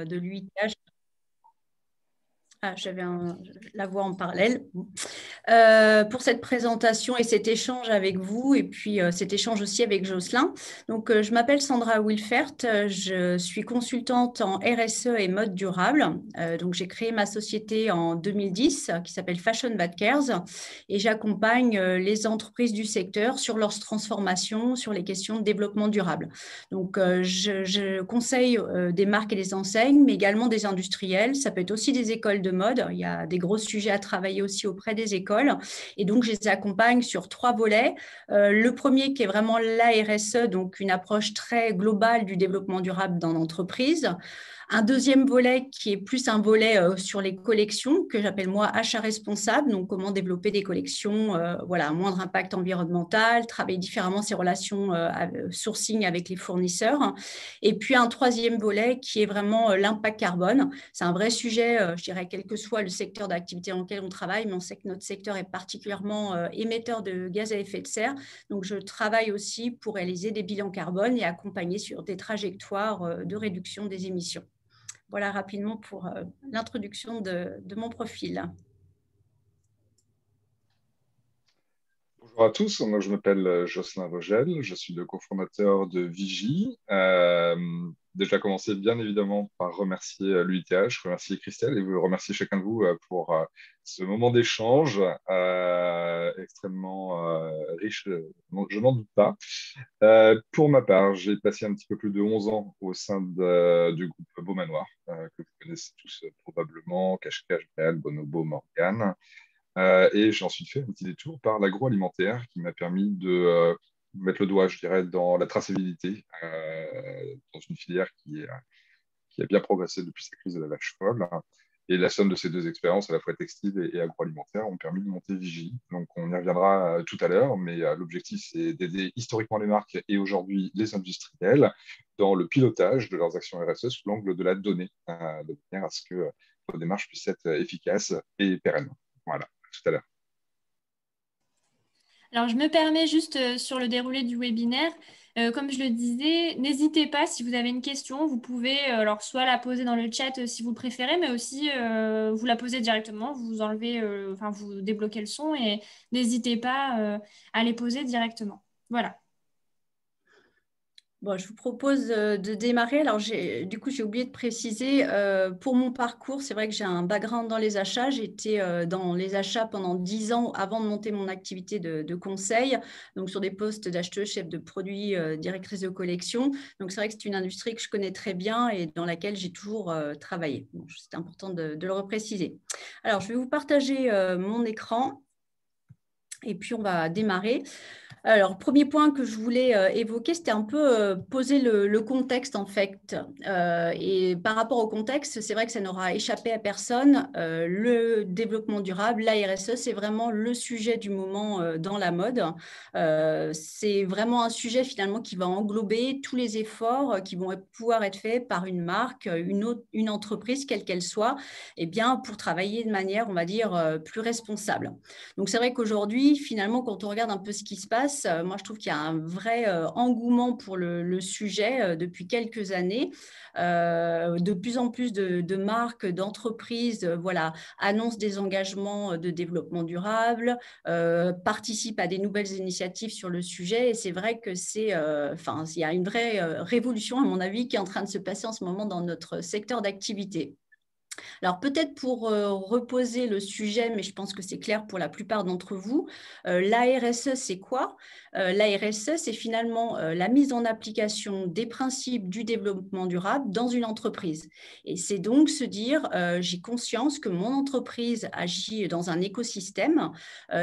de l'UITH. Ah, j'avais la voix en parallèle. Pour cette présentation et cet échange avec vous, et puis cet échange aussi avec Jocelyn. Donc, je m'appelle Sandra Wilfert, je suis consultante en RSE et mode durable. Donc, j'ai créé ma société en 2010 qui s'appelle Fashion That Cares et j'accompagne les entreprises du secteur sur leur transformation, sur les questions de développement durable. Donc, je conseille des marques et des enseignes, mais également des industriels. Ça peut être aussi des écoles de mode. Il y a des gros sujets à travailler aussi auprès des écoles. Et donc, je les accompagne sur 3 volets. Le premier qui est vraiment la RSE, donc une approche très globale du développement durable dans l'entreprise. Un deuxième volet qui est plus un volet sur les collections, que j'appelle moi achat responsable, donc comment développer des collections voilà, à moindre impact environnemental, travailler différemment ses relations sourcing avec les fournisseurs. Et puis un troisième volet qui est vraiment l'impact carbone. C'est un vrai sujet, je dirais, quel que soit le secteur d'activité dans lequel on travaille, mais on sait que notre secteur est particulièrement émetteur de gaz à effet de serre. Donc, je travaille aussi pour réaliser des bilans carbone et accompagner sur des trajectoires de réduction des émissions. Voilà rapidement pour l'introduction de mon profil. Bonjour à tous, moi je m'appelle Jocelyn Vogel, je suis le cofondateur de Vigie. Déjà commencer bien évidemment par remercier l'UITH, remercier Christelle et vous remercier chacun de vous pour ce moment d'échange extrêmement riche, je n'en doute pas. Pour ma part, j'ai passé un petit peu plus de 11 ans au sein du groupe Beaumanoir, que vous connaissez tous probablement, Cache-Cache, Bréal, Bonobo, Morgane. Et j'ai ensuite fait un petit détour par l'agroalimentaire qui m'a permis de mettre le doigt, je dirais, dans la traçabilité, dans une filière qui a bien progressé depuis sa crise de la vache folle. Et la somme de ces deux expériences, à la fois textile et agroalimentaire, ont permis de monter Vigie. Donc, on y reviendra tout à l'heure, mais l'objectif, c'est d'aider historiquement les marques et aujourd'hui les industriels dans le pilotage de leurs actions RSE sous l'angle de la donnée, de manière à ce que vos démarches puissent être efficaces et pérennes. Voilà, tout à l'heure. Alors, je me permets juste sur le déroulé du webinaire, comme je le disais, n'hésitez pas si vous avez une question, vous pouvez alors soit la poser dans le chat si vous le préférez, mais aussi vous la posez directement, vous enlevez, enfin vous débloquez le son et n'hésitez pas à les poser directement. Voilà. Bon, je vous propose de démarrer. Alors, du coup, j'ai oublié de préciser, pour mon parcours, c'est vrai que j'ai un background dans les achats. J'étais dans les achats pendant 10 ans avant de monter mon activité de conseil, donc sur des postes d'acheteuse, chef de produit, directrice de collection. Donc, c'est vrai que c'est une industrie que je connais très bien et dans laquelle j'ai toujours travaillé. Donc, c'est important de le repréciser. Alors, je vais vous partager mon écran et puis on va démarrer. Alors, premier point que je voulais évoquer, c'était un peu poser le contexte, en fait. Et par rapport au contexte, c'est vrai que ça n'aura échappé à personne. Le développement durable, la RSE, c'est vraiment le sujet du moment dans la mode. C'est vraiment un sujet, finalement, qui va englober tous les efforts qui vont pouvoir être faits par une marque, une entreprise, quelle qu'elle soit, eh bien, pour travailler de manière, on va dire, plus responsable. Donc, c'est vrai qu'aujourd'hui, finalement, quand on regarde un peu ce qui se passe, moi, je trouve qu'il y a un vrai engouement pour le sujet depuis quelques années. De plus en plus de marques, d'entreprises voilà, annoncent des engagements de développement durable, participent à des nouvelles initiatives sur le sujet. Et c'est vrai que il y a une vraie révolution, à mon avis, qui est en train de se passer en ce moment dans notre secteur d'activité. Alors peut-être pour reposer le sujet, mais je pense que c'est clair pour la plupart d'entre vous, la RSE, c'est quoi? La RSE, c'est finalement la mise en application des principes du développement durable dans une entreprise. Et c'est donc se dire, j'ai conscience que mon entreprise agit dans un écosystème,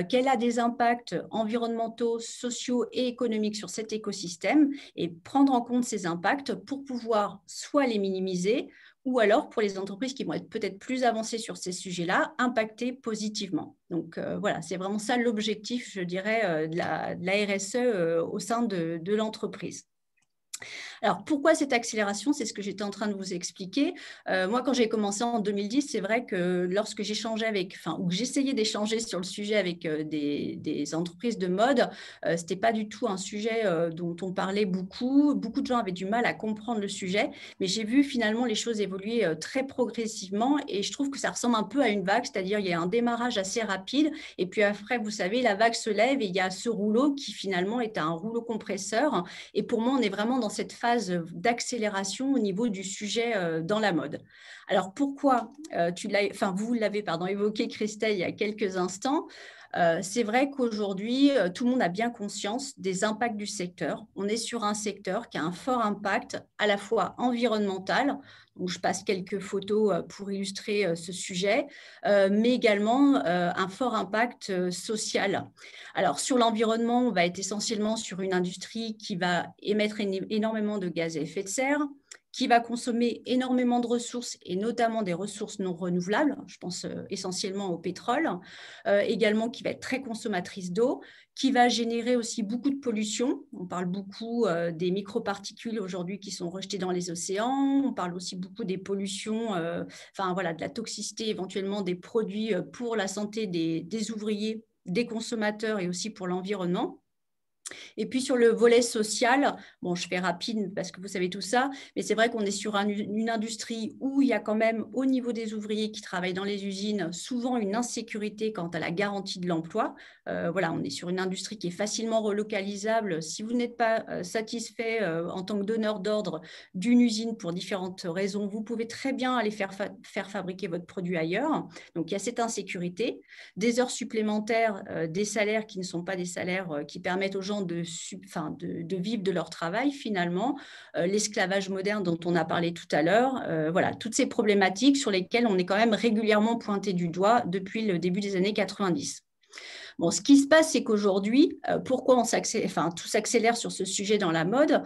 qu'elle a des impacts environnementaux, sociaux et économiques sur cet écosystème et prendre en compte ces impacts pour pouvoir soit les minimiser, ou alors pour les entreprises qui vont être peut-être plus avancées sur ces sujets-là, impacter positivement. Donc voilà, c'est vraiment ça l'objectif, je dirais, de la RSE au sein de l'entreprise. Alors, pourquoi cette accélération? C'est ce que j'étais en train de vous expliquer. Moi, quand j'ai commencé en 2010, c'est vrai que lorsque j'échangeais ou que j'essayais d'échanger sur le sujet avec des entreprises de mode, ce n'était pas du tout un sujet dont on parlait beaucoup. Beaucoup de gens avaient du mal à comprendre le sujet, mais j'ai vu finalement les choses évoluer très progressivement et je trouve que ça ressemble un peu à une vague, c'est-à-dire il y a un démarrage assez rapide et puis après, vous savez, la vague se lève et il y a ce rouleau qui finalement est un rouleau compresseur. Et pour moi, on est vraiment dans cette phase d'accélération au niveau du sujet dans la mode. Alors pourquoi vous l'avez évoqué, Christelle, il y a quelques instants. C'est vrai qu'aujourd'hui, tout le monde a bien conscience des impacts du secteur. On est sur un secteur qui a un fort impact à la fois environnemental, donc je passe quelques photos pour illustrer ce sujet, mais également un fort impact social. Alors, sur l'environnement, on va être essentiellement sur une industrie qui va émettre énormément de gaz à effet de serre, qui va consommer énormément de ressources et notamment des ressources non renouvelables, je pense essentiellement au pétrole, également qui va être très consommatrice d'eau, qui va générer aussi beaucoup de pollution. On parle beaucoup des microparticules aujourd'hui qui sont rejetées dans les océans, on parle aussi beaucoup des pollutions, de la toxicité éventuellement des produits pour la santé des ouvriers, des consommateurs et aussi pour l'environnement. Et puis sur le volet social, bon, je fais rapide parce que vous savez tout ça, mais c'est vrai qu'on est sur une industrie où il y a quand même, au niveau des ouvriers qui travaillent dans les usines, souvent une insécurité quant à la garantie de l'emploi. On est sur une industrie qui est facilement relocalisable. Si vous n'êtes pas satisfait en tant que donneur d'ordre d'une usine pour différentes raisons, vous pouvez très bien aller faire fabriquer votre produit ailleurs. Donc, il y a cette insécurité. Des heures supplémentaires, des salaires qui ne sont pas des salaires qui permettent aux gens de vivre de leur travail finalement, l'esclavage moderne dont on a parlé tout à l'heure, toutes ces problématiques sur lesquelles on est quand même régulièrement pointé du doigt depuis le début des années 90. Bon, ce qui se passe, c'est qu'aujourd'hui, pourquoi tout s'accélère sur ce sujet dans la mode,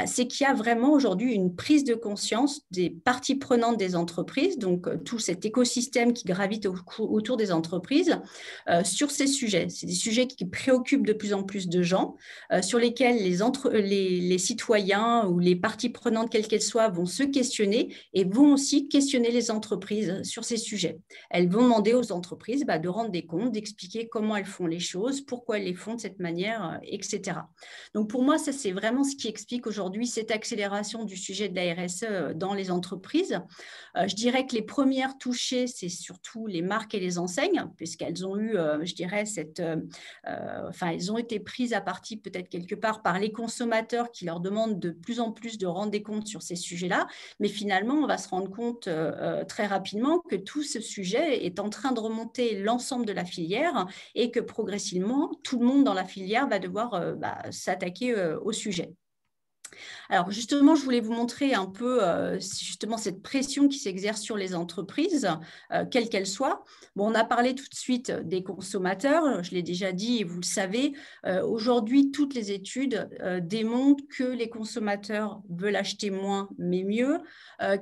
c'est qu'il y a vraiment aujourd'hui une prise de conscience des parties prenantes des entreprises, donc tout cet écosystème qui gravite autour des entreprises sur ces sujets. C'est des sujets qui préoccupent de plus en plus de gens, sur lesquels les citoyens ou les parties prenantes, quelles qu'elles soient, vont se questionner et vont aussi questionner les entreprises sur ces sujets. Elles vont demander aux entreprises de rendre des comptes, d'expliquer comment elles font les choses, pourquoi elles les font de cette manière, etc. Donc pour moi, ça c'est vraiment ce qui explique aujourd'hui cette accélération du sujet de la RSE dans les entreprises. Je dirais que les premières touchées, c'est surtout les marques et les enseignes, puisqu'elles ont eu, elles ont été prises à partie peut-être quelque part par les consommateurs qui leur demandent de plus en plus de rendre des comptes sur ces sujets-là. Mais finalement, on va se rendre compte très rapidement que tout ce sujet est en train de remonter l'ensemble de la filière et que progressivement, tout le monde dans la filière va devoir s'attaquer au sujet. Alors justement, je voulais vous montrer un peu justement cette pression qui s'exerce sur les entreprises, quelles qu'elles soient. Bon, on a parlé tout de suite des consommateurs, je l'ai déjà dit et vous le savez. Aujourd'hui, toutes les études démontrent que les consommateurs veulent acheter moins mais mieux,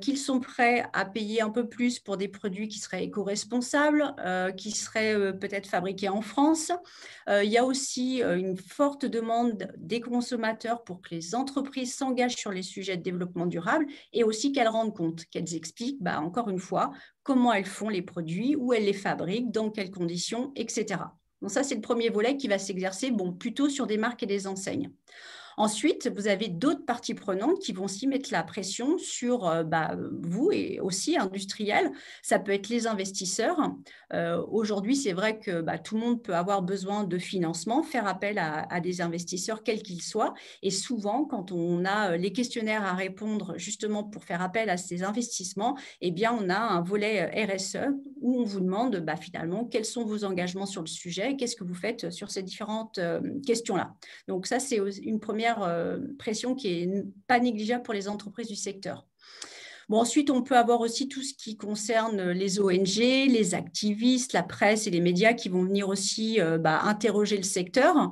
qu'ils sont prêts à payer un peu plus pour des produits qui seraient éco-responsables, qui seraient peut-être fabriqués en France. Il y a aussi une forte demande des consommateurs pour que les entreprises s'engagent sur les sujets de développement durable et aussi qu'elles rendent compte, qu'elles expliquent, encore une fois, comment elles font les produits, où elles les fabriquent, dans quelles conditions, etc. Donc ça, c'est le premier volet qui va s'exercer plutôt sur des marques et des enseignes. Ensuite, vous avez d'autres parties prenantes qui vont aussi mettre la pression sur vous et aussi industriels. Ça peut être les investisseurs. Aujourd'hui, c'est vrai que tout le monde peut avoir besoin de financement, faire appel à des investisseurs, quels qu'ils soient. Et souvent, quand on a les questionnaires à répondre justement pour faire appel à ces investissements, eh bien, on a un volet RSE où on vous demande finalement quels sont vos engagements sur le sujet, qu'est-ce que vous faites sur ces différentes questions-là. Donc ça, c'est une première pression qui n'est pas négligeable pour les entreprises du secteur. Bon, ensuite, on peut avoir aussi tout ce qui concerne les ONG, les activistes, la presse et les médias qui vont venir aussi interroger le secteur.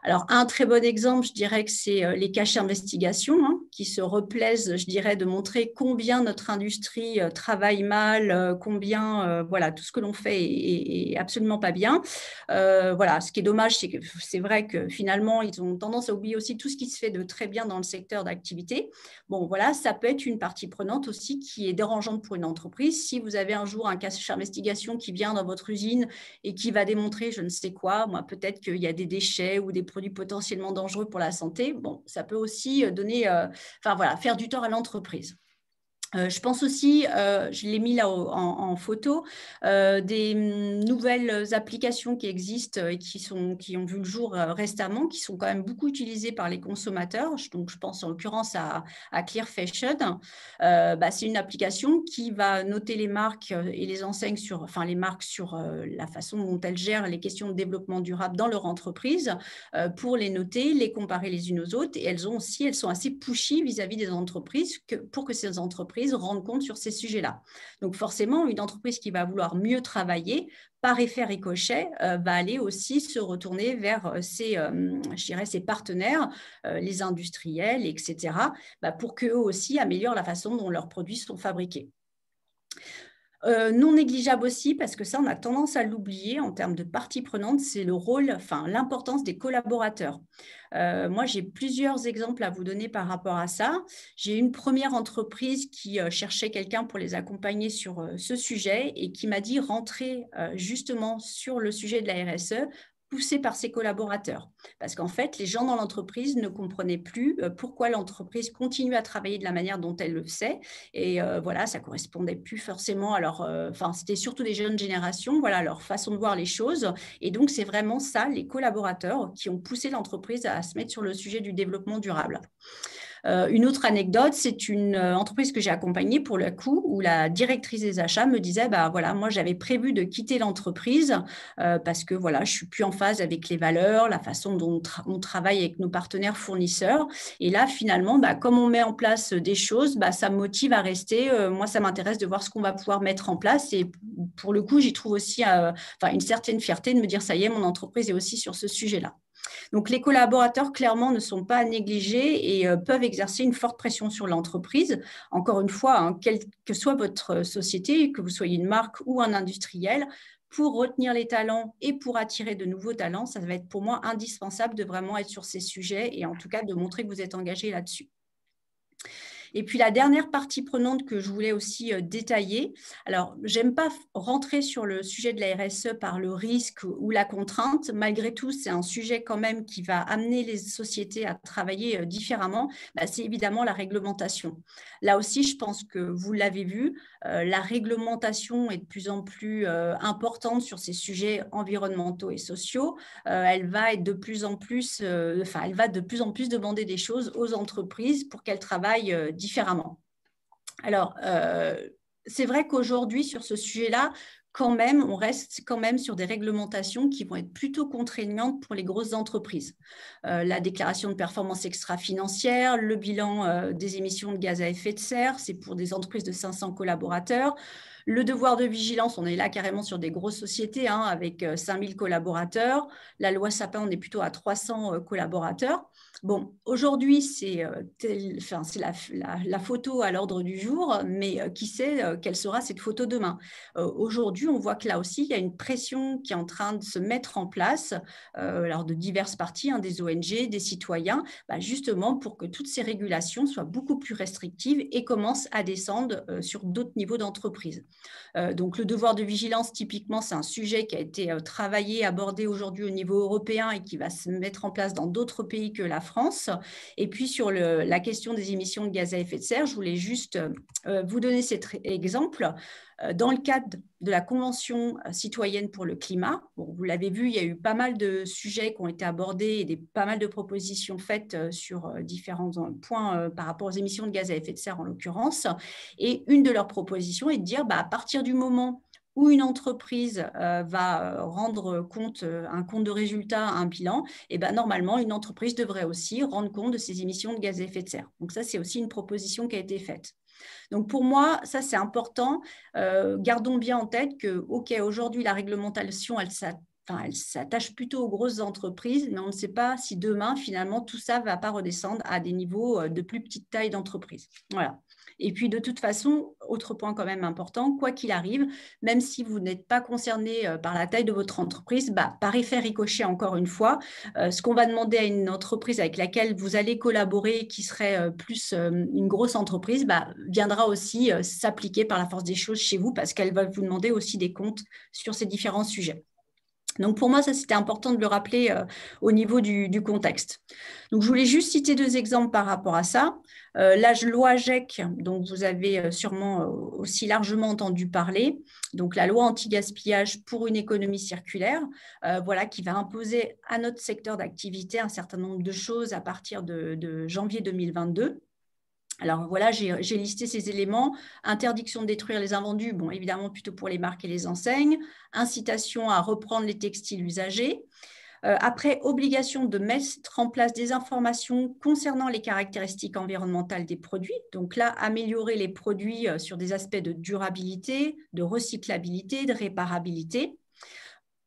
Alors, un très bon exemple, je dirais que c'est les caches d'investigation, qui se replaisent, je dirais, de montrer combien notre industrie travaille mal, combien voilà, tout ce que l'on fait est absolument pas bien. Voilà, ce qui est dommage, c'est que c'est vrai que finalement, ils ont tendance à oublier aussi tout ce qui se fait de très bien dans le secteur d'activité. Bon, voilà, ça peut être une partie prenante aussi qui est dérangeante pour une entreprise. Si vous avez un jour un cas d'investigation qui vient dans votre usine et qui va démontrer je ne sais quoi, moi peut-être qu'il y a des déchets ou des produits potentiellement dangereux pour la santé, bon, ça peut aussi donner, enfin voilà, faire du tort à l'entreprise. Je pense aussi, je l'ai mis là en photo, des nouvelles applications qui existent et qui ont vu le jour récemment, qui sont quand même beaucoup utilisées par les consommateurs. Donc, je pense en l'occurrence à Clear Fashion. C'est une application qui va noter les marques et les enseignes enfin les marques sur la façon dont elles gèrent les questions de développement durable dans leur entreprise pour les noter, les comparer les unes aux autres. Et elles sont assez pushy vis-à-vis des entreprises pour que ces entreprises rendent compte sur ces sujets-là. Donc forcément, une entreprise qui va vouloir mieux travailler, par effet ricochet, va aller aussi se retourner vers ses partenaires, les industriels, etc., pour qu'eux aussi améliorent la façon dont leurs produits sont fabriqués. Non négligeable aussi, parce que ça, on a tendance à l'oublier en termes de partie prenante, c'est le rôle, enfin l'importance des collaborateurs. Moi, j'ai plusieurs exemples à vous donner par rapport à ça. J'ai une première entreprise qui cherchait quelqu'un pour les accompagner sur ce sujet et qui m'a dit rentrer justement sur le sujet de la RSE, poussé par ses collaborateurs. Parce qu'en fait, les gens dans l'entreprise ne comprenaient plus pourquoi l'entreprise continue à travailler de la manière dont elle le faisait. Et voilà, ça correspondait plus forcément à leur... Enfin, c'était surtout des jeunes générations, voilà, leur façon de voir les choses. Et donc, c'est vraiment ça, les collaborateurs qui ont poussé l'entreprise à se mettre sur le sujet du développement durable. Une autre anecdote, c'est une entreprise que j'ai accompagnée pour le coup, où la directrice des achats me disait, voilà, moi j'avais prévu de quitter l'entreprise parce que voilà, je suis plus en phase avec les valeurs, la façon dont on travaille avec nos partenaires fournisseurs. Et là, finalement, comme on met en place des choses, ça me motive à rester. Moi, ça m'intéresse de voir ce qu'on va pouvoir mettre en place. Et pour le coup, j'y trouve aussi une certaine fierté de me dire, ça y est, mon entreprise est aussi sur ce sujet-là. Donc, les collaborateurs, clairement, ne sont pas négligés et peuvent exercer une forte pression sur l'entreprise. Encore une fois, quelle que soit votre société, que vous soyez une marque ou un industriel, pour retenir les talents et pour attirer de nouveaux talents, ça va être pour moi indispensable de vraiment être sur ces sujets et en tout cas de montrer que vous êtes engagé là-dessus. Et puis, la dernière partie prenante que je voulais aussi détailler, alors, j'aime pas rentrer sur le sujet de la RSE par le risque ou la contrainte. Malgré tout, c'est un sujet quand même qui va amener les sociétés à travailler différemment. C'est évidemment la réglementation. Là aussi, je pense que vous l'avez vu, la réglementation est de plus en plus importante sur ces sujets environnementaux et sociaux. Elle va être de plus en plus, elle va de plus en plus demander des choses aux entreprises pour qu'elles travaillent différemment. Alors, c'est vrai qu'aujourd'hui, sur ce sujet-là, quand même, on reste quand même sur des réglementations qui vont être plutôt contraignantes pour les grosses entreprises. La déclaration de performance extra-financière, le bilan des émissions de gaz à effet de serre, c'est pour des entreprises de 500 collaborateurs. Le devoir de vigilance, on est là carrément sur des grosses sociétés avec 5000 collaborateurs. La loi Sapin, on est plutôt à 300 collaborateurs. Bon, aujourd'hui, c'est la photo à l'ordre du jour, mais qui sait quelle sera cette photo demain. Aujourd'hui, on voit que là aussi, il y a une pression qui est en train de se mettre en place alors de diverses parties, des ONG, des citoyens, justement pour que toutes ces régulations soient beaucoup plus restrictives et commencent à descendre sur d'autres niveaux d'entreprise. Donc, le devoir de vigilance, typiquement, c'est un sujet qui a été travaillé, abordé aujourd'hui au niveau européen et qui va se mettre en place dans d'autres pays que la France. Et puis, sur la question des émissions de gaz à effet de serre, je voulais juste vous donner cet exemple. Dans le cadre de la Convention citoyenne pour le climat, vous l'avez vu, il y a eu pas mal de sujets qui ont été abordés et pas mal de propositions faites sur différents points par rapport aux émissions de gaz à effet de serre en l'occurrence. Et une de leurs propositions est de dire, à partir du moment où une entreprise va rendre compte, un compte de résultat, un bilan, et normalement, une entreprise devrait aussi rendre compte de ses émissions de gaz à effet de serre. Donc ça, c'est aussi une proposition qui a été faite. Donc, pour moi, ça, c'est important. Gardons bien en tête que, OK, aujourd'hui, la réglementation, elle s'attache plutôt aux grosses entreprises, mais on ne sait pas si demain, finalement, tout ça ne va pas redescendre à des niveaux de plus petite taille d'entreprise. Voilà. Et puis, de toute façon, autre point quand même important, quoi qu'il arrive, même si vous n'êtes pas concerné par la taille de votre entreprise, par effet ricochet, encore une fois, ce qu'on va demander à une entreprise avec laquelle vous allez collaborer, qui serait plus une grosse entreprise, viendra aussi s'appliquer par la force des choses chez vous, parce qu'elle va vous demander aussi des comptes sur ces différents sujets. Donc, pour moi, ça, c'était important de le rappeler au niveau du contexte. Donc, je voulais juste citer 2 exemples par rapport à ça. La loi AGEC, dont vous avez sûrement aussi largement entendu parler, donc la loi anti-gaspillage pour une économie circulaire, qui va imposer à notre secteur d'activité un certain nombre de choses à partir de janvier 2022. Alors voilà, j'ai listé ces éléments. Interdiction de détruire les invendus, bon, évidemment plutôt pour les marques et les enseignes. Incitation à reprendre les textiles usagés. Après, obligation de mettre en place des informations concernant les caractéristiques environnementales des produits. Donc là, améliorer les produits sur des aspects de durabilité, de recyclabilité, de réparabilité.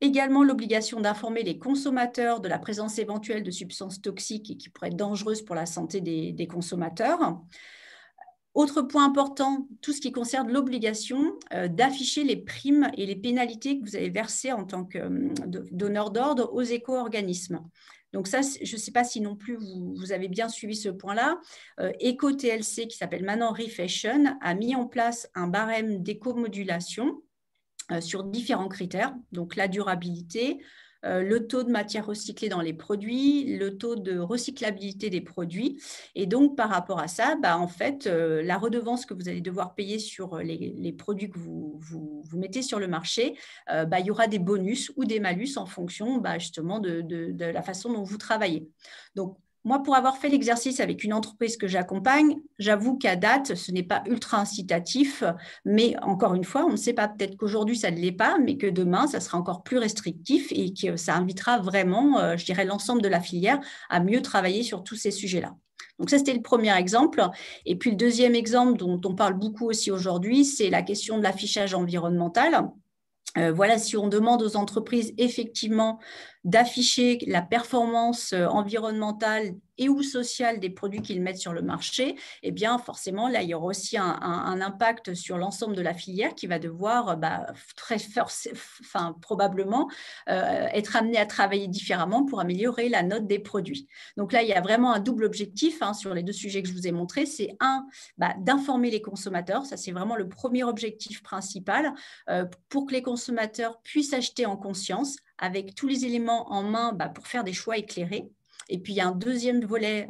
Également, l'obligation d'informer les consommateurs de la présence éventuelle de substances toxiques et qui pourraient être dangereuses pour la santé des consommateurs. Autre point important, tout ce qui concerne l'obligation d'afficher les primes et les pénalités que vous avez versées en tant que donneur d'ordre aux éco-organismes. Donc ça, je ne sais pas si non plus vous avez bien suivi ce point-là. EcoTLC, qui s'appelle maintenant Refashion, a mis en place un barème d'éco-modulation sur différents critères, donc la durabilité, le taux de matière recyclée dans les produits, le taux de recyclabilité des produits. Et donc, par rapport à ça, en fait, la redevance que vous allez devoir payer sur les produits que vous mettez sur le marché, il y aura des bonus ou des malus en fonction justement de la façon dont vous travaillez. Donc, moi, pour avoir fait l'exercice avec une entreprise que j'accompagne, j'avoue qu'à date, ce n'est pas ultra incitatif, mais encore une fois, on ne sait pas, peut-être qu'aujourd'hui, ça ne l'est pas, mais que demain, ça sera encore plus restrictif et que ça invitera vraiment, je dirais, l'ensemble de la filière à mieux travailler sur tous ces sujets-là. Donc ça, c'était le premier exemple. Et puis le deuxième exemple dont on parle beaucoup aussi aujourd'hui, c'est la question de l'affichage environnemental. Si on demande aux entreprises effectivement d'afficher la performance environnementale et ou sociale des produits qu'ils mettent sur le marché, eh bien forcément, là, il y aura aussi un impact sur l'ensemble de la filière qui va devoir probablement être amené à travailler différemment pour améliorer la note des produits. Donc là, il y a vraiment un double objectif sur les 2 sujets que je vous ai montrés. C'est d'informer les consommateurs. Ça, c'est vraiment le premier objectif principal pour que les consommateurs puissent acheter en conscience avec tous les éléments en main pour faire des choix éclairés. Et puis, il y a un deuxième volet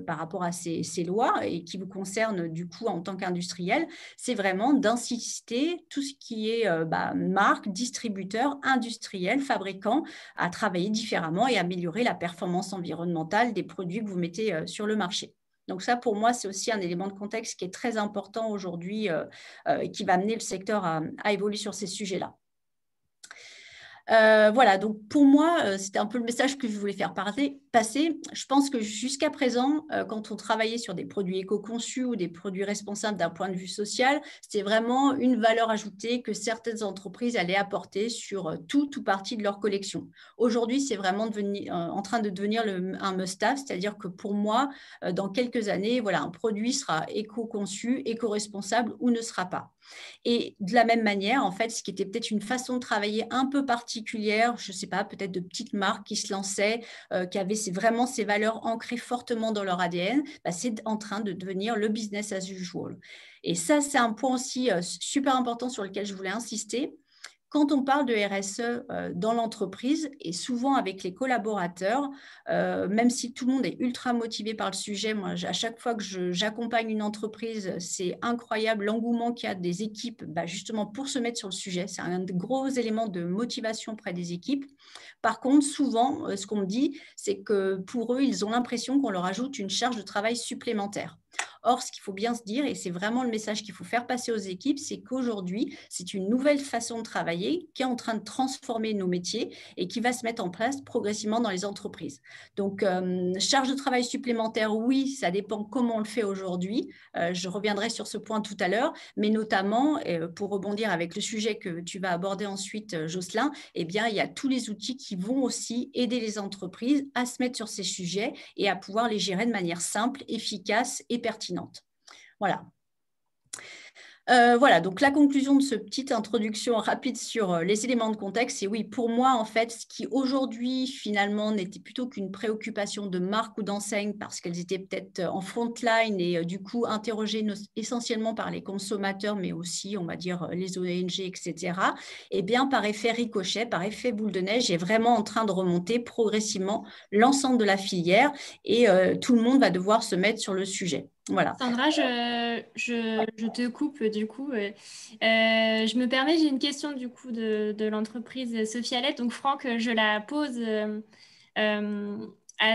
par rapport à ces lois et qui vous concerne du coup en tant qu'industriel, c'est vraiment d'insister tout ce qui est marque, distributeur, industriel, fabricant à travailler différemment et améliorer la performance environnementale des produits que vous mettez sur le marché. Donc ça, pour moi, c'est aussi un élément de contexte qui est très important aujourd'hui et qui va amener le secteur à évoluer sur ces sujets-là. Donc pour moi, c'était un peu le message que je voulais faire passer. Je pense que jusqu'à présent, quand on travaillait sur des produits éco-conçus ou des produits responsables d'un point de vue social, c'était vraiment une valeur ajoutée que certaines entreprises allaient apporter sur tout partie de leur collection. Aujourd'hui, c'est vraiment en train de devenir un must-have, c'est-à-dire que pour moi, dans quelques années, un produit sera éco-conçu, éco-responsable ou ne sera pas. Et de la même manière, en fait, ce qui était peut-être une façon de travailler un peu particulière, je ne sais pas, peut-être de petites marques qui se lançaient, qui avaient vraiment ces valeurs ancrées fortement dans leur ADN, c'est en train de devenir le business as usual. Et ça, c'est un point aussi super important sur lequel je voulais insister. Quand on parle de RSE dans l'entreprise et souvent avec les collaborateurs, même si tout le monde est ultra motivé par le sujet, moi, à chaque fois que j'accompagne une entreprise, c'est incroyable l'engouement qu'il y a des équipes justement pour se mettre sur le sujet. C'est un gros élément de motivation auprès des équipes. Par contre, souvent, ce qu'on me dit, c'est que pour eux, ils ont l'impression qu'on leur ajoute une charge de travail supplémentaire. Or, ce qu'il faut bien se dire, et c'est vraiment le message qu'il faut faire passer aux équipes, c'est qu'aujourd'hui, c'est une nouvelle façon de travailler qui est en train de transformer nos métiers et qui va se mettre en place progressivement dans les entreprises. Donc, charge de travail supplémentaire, oui, ça dépend comment on le fait aujourd'hui. Je reviendrai sur ce point tout à l'heure, mais notamment, pour rebondir avec le sujet que tu vas aborder ensuite, Jocelyn, eh bien, il y a tous les outils qui vont aussi aider les entreprises à se mettre sur ces sujets et à pouvoir les gérer de manière simple, efficace et pertinente. Voilà. Voilà, donc la conclusion de cette petite introduction rapide sur les éléments de contexte, c'est oui, pour moi, en fait, ce qui aujourd'hui, finalement, n'était plutôt qu'une préoccupation de marque ou d'enseigne parce qu'elles étaient peut-être en front line et du coup interrogées essentiellement par les consommateurs, mais aussi, on va dire, les ONG, etc., eh bien, par effet ricochet, par effet boule de neige, est vraiment en train de remonter progressivement l'ensemble de la filière et tout le monde va devoir se mettre sur le sujet. Voilà. Sandra, je te coupe du coup. Je me permets, j'ai une question du coup de l'entreprise Sophialette. Donc Franck, je la pose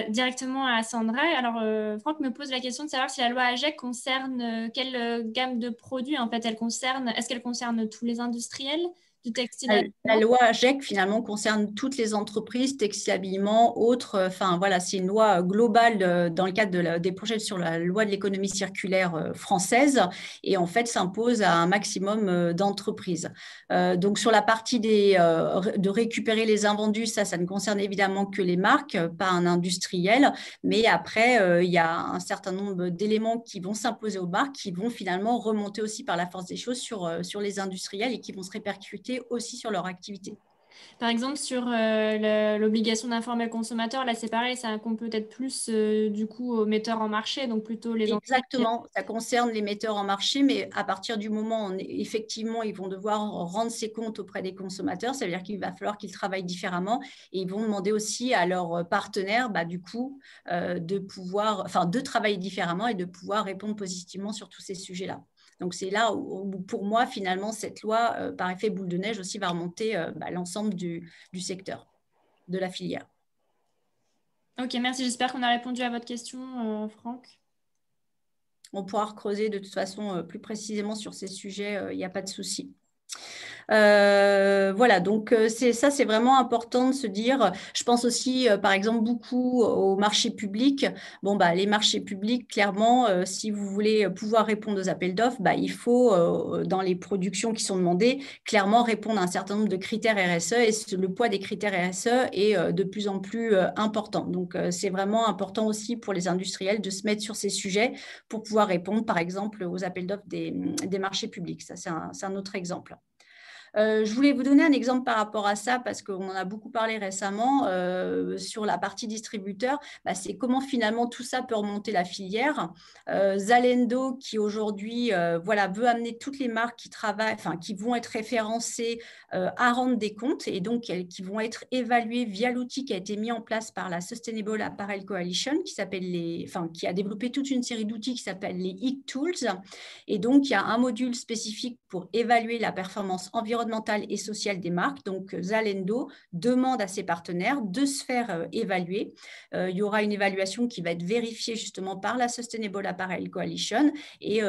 directement à Sandra. Alors Franck me pose la question de savoir si la loi AGEC concerne quelle gamme de produits en fait elle concerne. Est-ce qu'elle concerne tous les industriels du textile? La loi AGEC, finalement, concerne toutes les entreprises, textile, habillement, autres. Enfin, voilà, c'est une loi globale dans le cadre des projets sur la loi de l'économie circulaire française et en fait s'impose à un maximum d'entreprises. Donc, sur la partie de récupérer les invendus, ça ne concerne évidemment que les marques, pas un industriel. Mais après, il y a un certain nombre d'éléments qui vont s'imposer aux marques, qui vont finalement remonter aussi par la force des choses sur les industriels et qui vont se répercuter aussi sur leur activité. Par exemple, sur l'obligation d'informer le consommateur, là c'est pareil, ça incombe peut-être plus du coup aux metteurs en marché, donc plutôt les entreprises. Exactement, ça concerne les metteurs en marché, mais à partir du moment où effectivement ils vont devoir rendre ces comptes auprès des consommateurs, ça veut dire qu'il va falloir qu'ils travaillent différemment et ils vont demander aussi à leurs partenaires du coup de travailler différemment et de pouvoir répondre positivement sur tous ces sujets-là. Donc, c'est là où, pour moi, finalement, cette loi, par effet boule de neige aussi, va remonter l'ensemble du secteur, de la filière. Ok, merci. J'espère qu'on a répondu à votre question, Franck. On pourra creuser de toute façon plus précisément sur ces sujets, il n'y a pas de souci. Voilà, donc c'est vraiment important de se dire, je pense aussi par exemple beaucoup aux marchés publics. Bon, les marchés publics, clairement, si vous voulez pouvoir répondre aux appels d'offres, il faut, dans les productions qui sont demandées, clairement répondre à un certain nombre de critères RSE et le poids des critères RSE est de plus en plus important. Donc, c'est vraiment important aussi pour les industriels de se mettre sur ces sujets pour pouvoir répondre, par exemple, aux appels d'offres des marchés publics. Ça, c'est un autre exemple. Je voulais vous donner un exemple par rapport à ça parce qu'on en a beaucoup parlé récemment sur la partie distributeur. C'est comment finalement tout ça peut remonter la filière. Zalendo qui aujourd'hui veut amener toutes les marques qui travaillent, qui vont être référencées à rendre des comptes et donc qui vont être évaluées via l'outil qui a été mis en place par la Sustainable Apparel Coalition qui a développé toute une série d'outils qui s'appellent les e-tools. Et donc, il y a un module spécifique pour évaluer la performance environnementale et sociale des marques. Donc, Zalendo demande à ses partenaires de se faire évaluer. Il y aura une évaluation qui va être vérifiée justement par la Sustainable Apparel Coalition et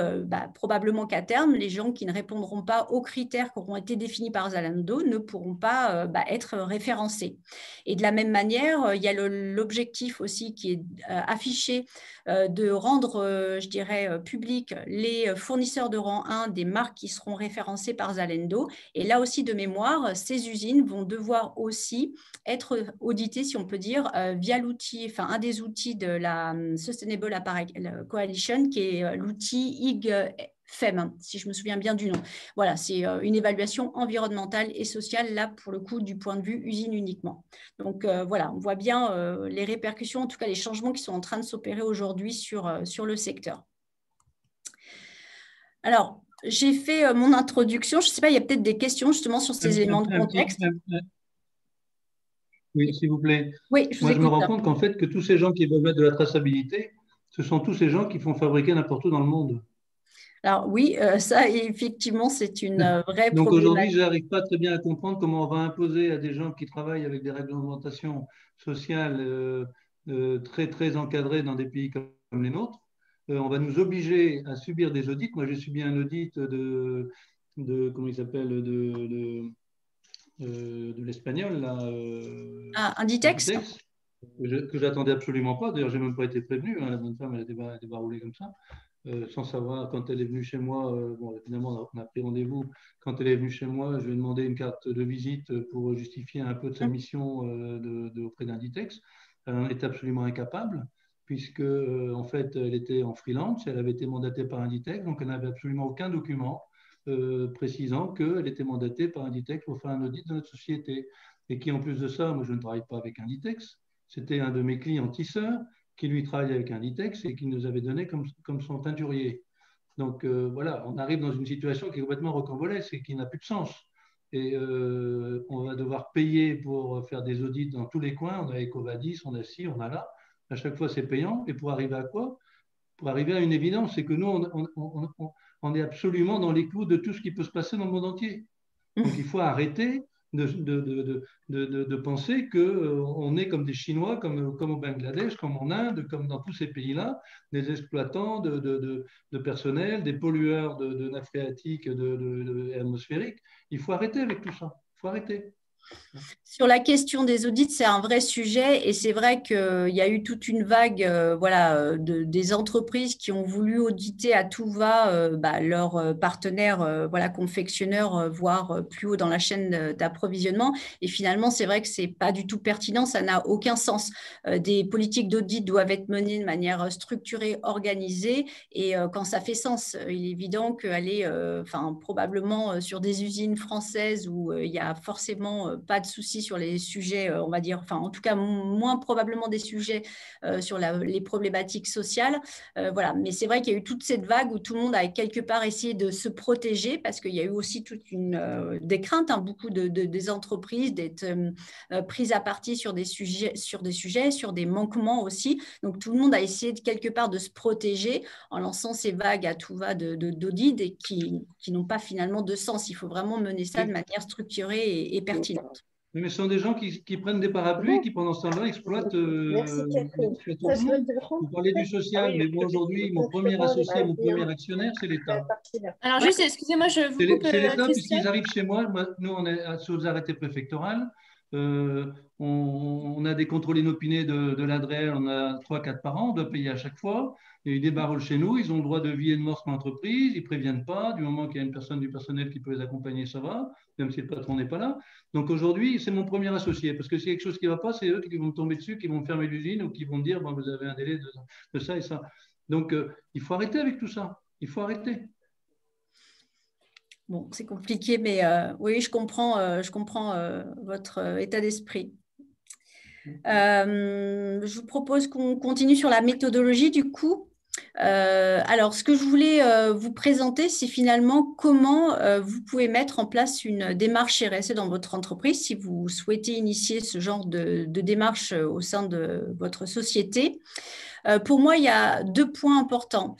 probablement qu'à terme, les gens qui ne répondront pas aux critères qui auront été définis par Zalendo ne pourront pas être référencés. Et de la même manière, il y a l'objectif aussi qui est affiché de rendre, je dirais, public les fournisseurs de rang 1 des marques qui seront référencées par Zalendo. Et là aussi, de mémoire, ces usines vont devoir aussi être auditées, si on peut dire, via l'outil, un des outils de la Sustainable Apparel Coalition, qui est l'outil IGFEM, si je me souviens bien du nom. Voilà, c'est une évaluation environnementale et sociale, là, pour le coup, du point de vue usine uniquement. Donc, voilà, on voit bien les répercussions, en tout cas les changements qui sont en train de s'opérer aujourd'hui sur le secteur. Alors, j'ai fait mon introduction. Je ne sais pas, il y a peut-être des questions justement sur ces éléments de contexte. Oui, s'il vous plaît. Oui, Moi, je me rends compte qu'en fait, que tous ces gens qui veulent mettre de la traçabilité, ce sont tous ces gens qui font fabriquer n'importe où dans le monde. Alors oui, ça, effectivement, c'est une vraie Donc problématique. aujourd'hui, je n'arrive pas très bien à comprendre comment on va imposer à des gens qui travaillent avec des réglementations sociales très, très encadrées dans des pays comme les nôtres, on va nous obliger à subir des audits. Moi, j'ai subi un audit comment il s'appelle, de l'espagnol, là, Inditex. Que j'attendais absolument pas. D'ailleurs, j'ai même pas été prévenu. Hein. La bonne femme, elle était baroulée comme ça, sans savoir. Quand elle est venue chez moi, bon, finalement, on a pris rendez-vous. Quand elle est venue chez moi, je lui ai demandé une carte de visite pour justifier un peu de sa mission auprès d'Inditex. Elle en était absolument incapable, puisque en fait, elle était en freelance. Elle avait été mandatée par Inditex, donc elle n'avait absolument aucun document précisant qu'elle était mandatée par Inditex pour faire un audit de notre société. Et qui, en plus de ça, moi, je ne travaille pas avec Inditex. C'était un de mes clients tisseurs qui, lui, travaillait avec Inditex et qui nous avait donné comme son teinturier. Donc, voilà, on arrive dans une situation qui est complètement rocambolesque et qui n'a plus de sens. Et on va devoir payer pour faire des audits dans tous les coins. On a Ecovadis, on a ci, on a là. À chaque fois, c'est payant. Et pour arriver à quoi? Pour arriver à une évidence, c'est que nous, on est absolument dans les clous de tout ce qui peut se passer dans le monde entier. Donc, il faut arrêter de penser qu'on est comme des Chinois, comme au Bangladesh, comme en Inde, comme dans tous ces pays-là, des exploitants de personnel, des pollueurs de nappes phréatiques et atmosphériques. Il faut arrêter avec tout ça. Il faut arrêter. Sur la question des audits, c'est un vrai sujet et c'est vrai qu'il y a eu toute une vague des entreprises qui ont voulu auditer à tout va leurs partenaires confectionneurs, voire plus haut dans la chaîne d'approvisionnement. Et finalement, c'est vrai que ce n'est pas du tout pertinent, ça n'a aucun sens. Des politiques d'audit doivent être menées de manière structurée, organisée et quand ça fait sens, il est évident qu'aller probablement sur des usines françaises où il y a forcément pas de soucis sur les sujets, on va dire, en tout cas moins probablement des sujets sur les problématiques sociales. Voilà. Mais c'est vrai qu'il y a eu toute cette vague où tout le monde a quelque part essayé de se protéger parce qu'il y a eu aussi toute des craintes, beaucoup des entreprises d'être prises à partie sur des sujets, sur des manquements aussi. Donc tout le monde a essayé quelque part de se protéger en lançant ces vagues à tout va d'audit et qui n'ont pas finalement de sens. Il faut vraiment mener ça de manière structurée et pertinente. Mais ce sont des gens qui prennent des parapluies et qui, pendant ce temps-là, exploitent. Merci, Catherine. Vous parlez du social, mais moi, aujourd'hui, mon premier associé, mon premier actionnaire, c'est l'État. Alors, juste, excusez-moi, je vous coupe. C'est l'État, puisqu'ils arrivent chez moi. Nous, on est sous arrêté préfectoral. On a des contrôles inopinés de l'ADREL, on a 3-4 par an, on doit payer à chaque fois. Et ils débarrent chez nous, ils ont le droit de vie et de mort sur l'entreprise, ils ne préviennent pas. Du moment qu'il y a une personne du personnel qui peut les accompagner, ça va, même si le patron n'est pas là. Donc aujourd'hui, c'est mon premier associé, parce que s'il y a quelque chose qui ne va pas, c'est eux qui vont me tomber dessus, qui vont me fermer l'usine ou qui vont me dire bon, vous avez un délai de ça et ça. Donc il faut arrêter avec tout ça. Il faut arrêter. Bon, c'est compliqué, mais oui, je comprends votre état d'esprit. Je vous propose qu'on continue sur la méthodologie du coup. Alors, ce que je voulais vous présenter, c'est finalement comment vous pouvez mettre en place une démarche RSE dans votre entreprise si vous souhaitez initier ce genre de démarche au sein de votre société. Pour moi, il y a 2 points importants.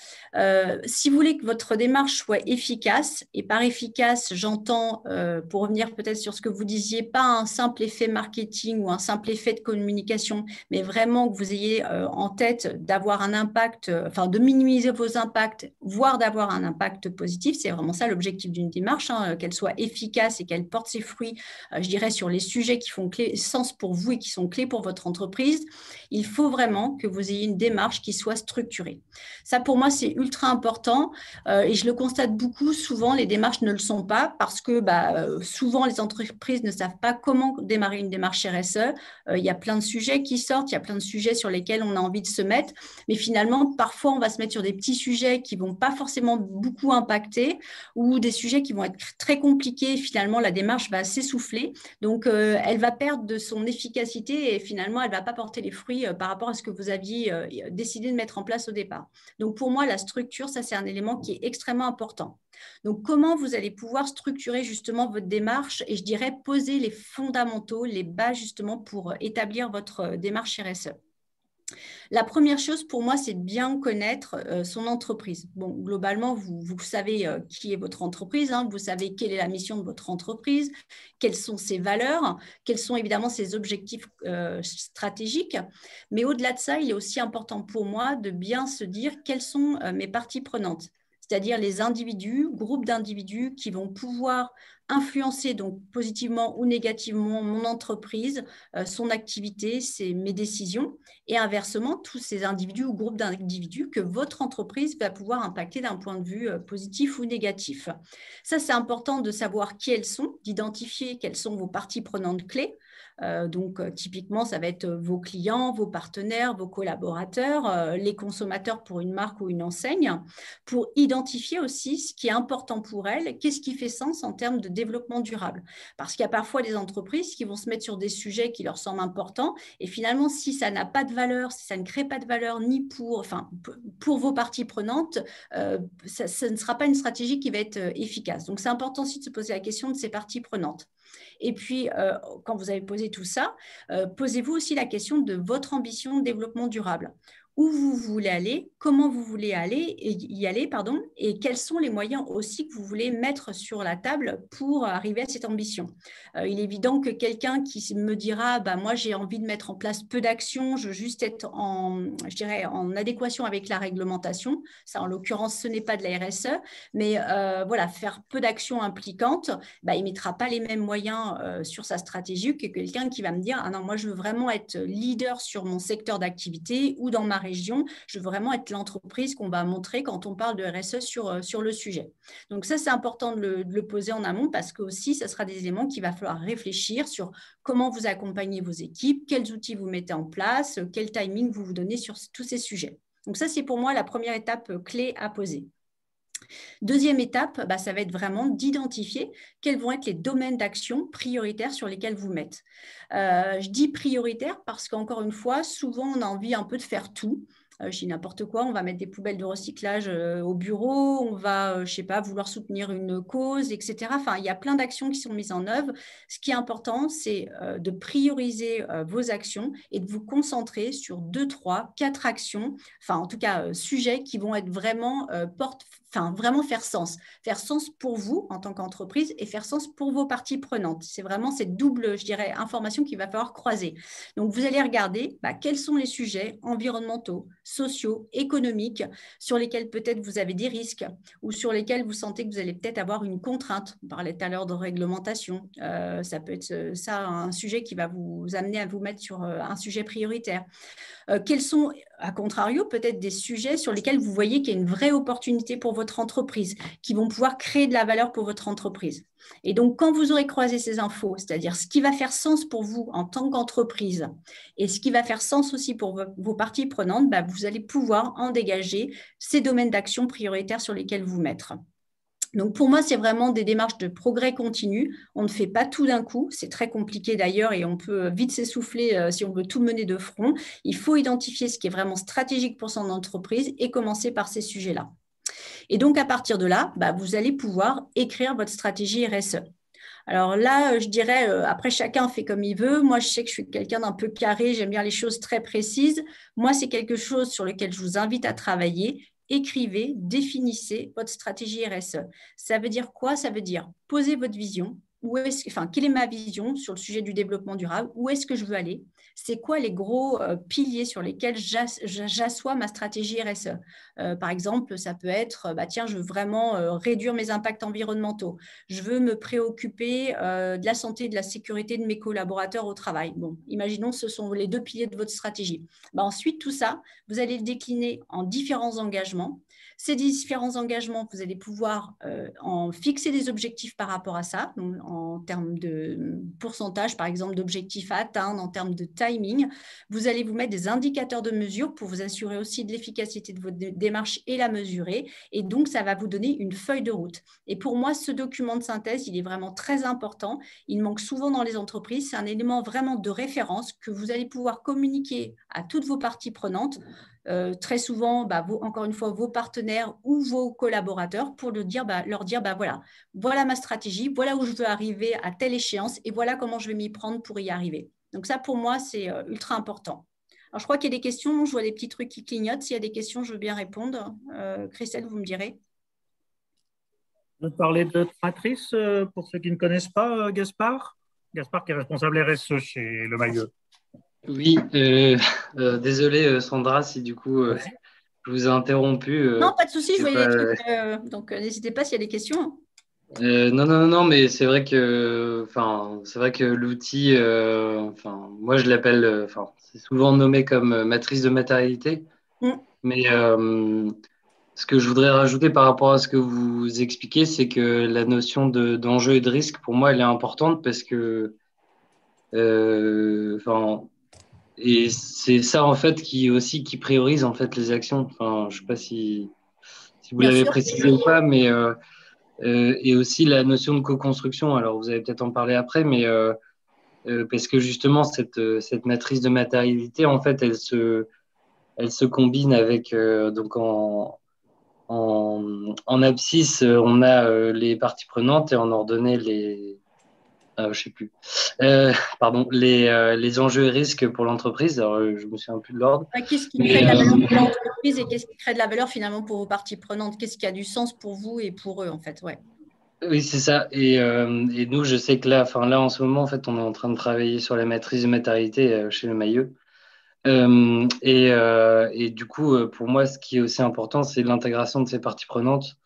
Si vous voulez que votre démarche soit efficace, et par efficace, j'entends, pour revenir peut-être sur ce que vous disiez, pas un simple effet marketing ou un simple effet de communication, mais vraiment que vous ayez en tête d'avoir un impact, de minimiser vos impacts, voire d'avoir un impact positif. C'est vraiment ça l'objectif d'une démarche, qu'elle soit efficace et qu'elle porte ses fruits, je dirais, sur les sujets qui font sens pour vous et qui sont clés pour votre entreprise. Il faut vraiment que vous ayez une démarche qui soit structurée. Ça, pour moi, c'est ultra important et je le constate beaucoup. Souvent, les démarches ne le sont pas parce que souvent, les entreprises ne savent pas comment démarrer une démarche RSE. Il y a plein de sujets qui sortent, il y a plein de sujets sur lesquels on a envie de se mettre, mais finalement, parfois, on va se mettre sur des petits sujets qui ne vont pas forcément beaucoup impacter ou des sujets qui vont être très compliqués. Finalement, la démarche va s'essouffler. Donc, elle va perdre de son efficacité et finalement, elle ne va pas porter les fruits par rapport à ce que vous aviez décidé de mettre en place au départ. Donc, pour moi, la structure, ça, c'est un élément qui est extrêmement important. Donc, comment vous allez pouvoir structurer justement votre démarche et je dirais poser les fondamentaux, les bases justement pour établir votre démarche RSE. La première chose pour moi, c'est de bien connaître son entreprise. Bon, globalement, vous savez qui est votre entreprise, hein, vous savez quelle est la mission de votre entreprise, quelles sont ses valeurs, quels sont évidemment ses objectifs stratégiques. Mais au-delà de ça, il est aussi important pour moi de bien se dire quelles sont mes parties prenantes, c'est-à-dire les individus, groupes d'individus qui vont pouvoir influencer donc positivement ou négativement mon entreprise, son activité, mes décisions, et inversement, tous ces individus ou groupes d'individus que votre entreprise va pouvoir impacter d'un point de vue positif ou négatif. Ça, c'est important de savoir qui elles sont, d'identifier quelles sont vos parties prenantes clés. Donc, typiquement, ça va être vos clients, vos partenaires, vos collaborateurs, les consommateurs pour une marque ou une enseigne, pour identifier aussi ce qui est important pour elles, qu'est-ce qui fait sens en termes de développement durable. Parce qu'il y a parfois des entreprises qui vont se mettre sur des sujets qui leur semblent importants et finalement, si ça n'a pas de valeur, si ça ne crée pas de valeur ni pour vos parties prenantes, ça ne sera pas une stratégie qui va être efficace. Donc, c'est important aussi de se poser la question de ces parties prenantes. Et puis, quand vous avez posé tout ça, posez-vous aussi la question de votre ambition de développement durable. Où vous voulez aller, comment vous voulez y aller, et quels sont les moyens aussi que vous voulez mettre sur la table pour arriver à cette ambition. Il est évident que quelqu'un qui me dira moi j'ai envie de mettre en place peu d'actions, je veux juste être en adéquation avec la réglementation, ça en l'occurrence ce n'est pas de la RSE, mais voilà, faire peu d'actions impliquantes, il ne mettra pas les mêmes moyens sur sa stratégie que quelqu'un qui va me dire non, moi je veux vraiment être leader sur mon secteur d'activité ou dans ma région, je veux vraiment être l'entreprise qu'on va montrer quand on parle de RSE sur le sujet. Donc ça, c'est important de le poser en amont parce que aussi, ça sera des éléments qu'il va falloir réfléchir sur comment vous accompagnez vos équipes, quels outils vous mettez en place, quel timing vous donnez sur tous ces sujets. Donc ça, c'est pour moi la première étape clé à poser. Deuxième étape, ça va être vraiment d'identifier quels vont être les domaines d'action prioritaires sur lesquels vous mettez. Je dis prioritaire parce qu'encore une fois, souvent, on a envie un peu de faire tout. Je dis n'importe quoi, on va mettre des poubelles de recyclage au bureau, on va, je sais pas, vouloir soutenir une cause, etc. Enfin, il y a plein d'actions qui sont mises en œuvre. Ce qui est important, c'est de prioriser vos actions et de vous concentrer sur 2, 3, 4 actions, enfin, en tout cas, sujets qui vont être vraiment vraiment faire sens pour vous en tant qu'entreprise et faire sens pour vos parties prenantes. C'est vraiment cette double, je dirais, information qu'il va falloir croiser. Donc, vous allez regarder quels sont les sujets environnementaux, sociaux, économiques sur lesquels peut-être vous avez des risques ou sur lesquels vous sentez que vous allez peut-être avoir une contrainte. On parlait tout à l'heure de réglementation. Ça peut être ça, un sujet qui va vous amener à vous mettre sur un sujet prioritaire. Quels sont, à contrario, peut-être des sujets sur lesquels vous voyez qu'il y a une vraie opportunité pour votre entreprise, qui vont pouvoir créer de la valeur pour votre entreprise. Et donc, quand vous aurez croisé ces infos, c'est-à-dire ce qui va faire sens pour vous en tant qu'entreprise et ce qui va faire sens aussi pour vos parties prenantes, vous allez pouvoir en dégager ces domaines d'action prioritaires sur lesquels vous mettre. Donc, pour moi, c'est vraiment des démarches de progrès continu. On ne fait pas tout d'un coup. C'est très compliqué d'ailleurs et on peut vite s'essouffler si on veut tout mener de front. Il faut identifier ce qui est vraiment stratégique pour son entreprise et commencer par ces sujets-là. Et donc, à partir de là, vous allez pouvoir écrire votre stratégie RSE. Alors là, je dirais, après, chacun fait comme il veut. Moi, je sais que je suis quelqu'un d'un peu carré. J'aime bien les choses très précises. Moi, c'est quelque chose sur lequel je vous invite à travailler. Écrivez, définissez votre stratégie RSE. Ça veut dire quoi? Ça veut dire poser votre vision. Quelle est ma vision sur le sujet du développement durable? Où est-ce que je veux aller? C'est quoi les gros piliers sur lesquels j'assois ma stratégie RSE? Par exemple, ça peut être, je veux vraiment réduire mes impacts environnementaux. Je veux me préoccuper de la santé et de la sécurité de mes collaborateurs au travail. Bon, imaginons que ce sont les 2 piliers de votre stratégie. Ensuite, tout ça, vous allez le décliner en différents engagements. Ces différents engagements, vous allez pouvoir en fixer des objectifs par rapport à ça, donc en termes de pourcentage, par exemple, d'objectifs à atteindre, en termes de timing. Vous allez vous mettre des indicateurs de mesure pour vous assurer aussi de l'efficacité de votre démarche et la mesurer. Et donc, ça va vous donner une feuille de route. Et pour moi, ce document de synthèse, il est vraiment très important. Il manque souvent dans les entreprises. C'est un élément vraiment de référence que vous allez pouvoir communiquer à toutes vos parties prenantes. Très souvent, encore une fois, vos partenaires ou vos collaborateurs pour leur dire, voilà ma stratégie, voilà où je veux arriver à telle échéance et voilà comment je vais m'y prendre pour y arriver. Donc ça, pour moi, c'est ultra important. Alors, je crois qu'il y a des questions. Je vois des petits trucs qui clignotent. S'il y a des questions, je veux bien répondre. Christelle, vous me direz. De parler de matrice pour ceux qui ne connaissent pas, Gaspard. Gaspard qui est responsable RSE chez Le Maillot. Oui, désolé Sandra si du coup je vous ai interrompu. Non, pas de souci, je voyais pas, des trucs. Donc, n'hésitez pas s'il y a des questions. non, mais c'est vrai que l'outil, moi je l'appelle, c'est souvent nommé comme matrice de matérialité. Mais ce que je voudrais rajouter par rapport à ce que vous expliquez, c'est que la notion d'enjeu et de risque, pour moi, elle est importante parce que, et c'est ça en fait qui priorise en fait les actions. Enfin, je sais pas si vous Bien l'avez sûr. précisé ou pas, mais et aussi la notion de co-construction. Alors, vous allez peut-être en parler après, mais parce que justement, cette matrice de matérialité, en fait, elle se combine avec, donc en abscisse, on a les parties prenantes et en ordonnée, je sais plus. Pardon, les enjeux et risques pour l'entreprise. Alors, je me souviens plus de l'ordre. Qu'est-ce qui crée de la valeur pour l'entreprise et qu'est-ce qui crée de la valeur finalement pour vos parties prenantes? Qu'est-ce qui a du sens pour vous et pour eux en fait? Ouais. Oui, c'est ça. Et nous, je sais que là, en ce moment, en fait, on est en train de travailler sur la matrice de matérialité chez Le Maillot. Et du coup, pour moi, ce qui est aussi important, c'est l'intégration de ces parties prenantes.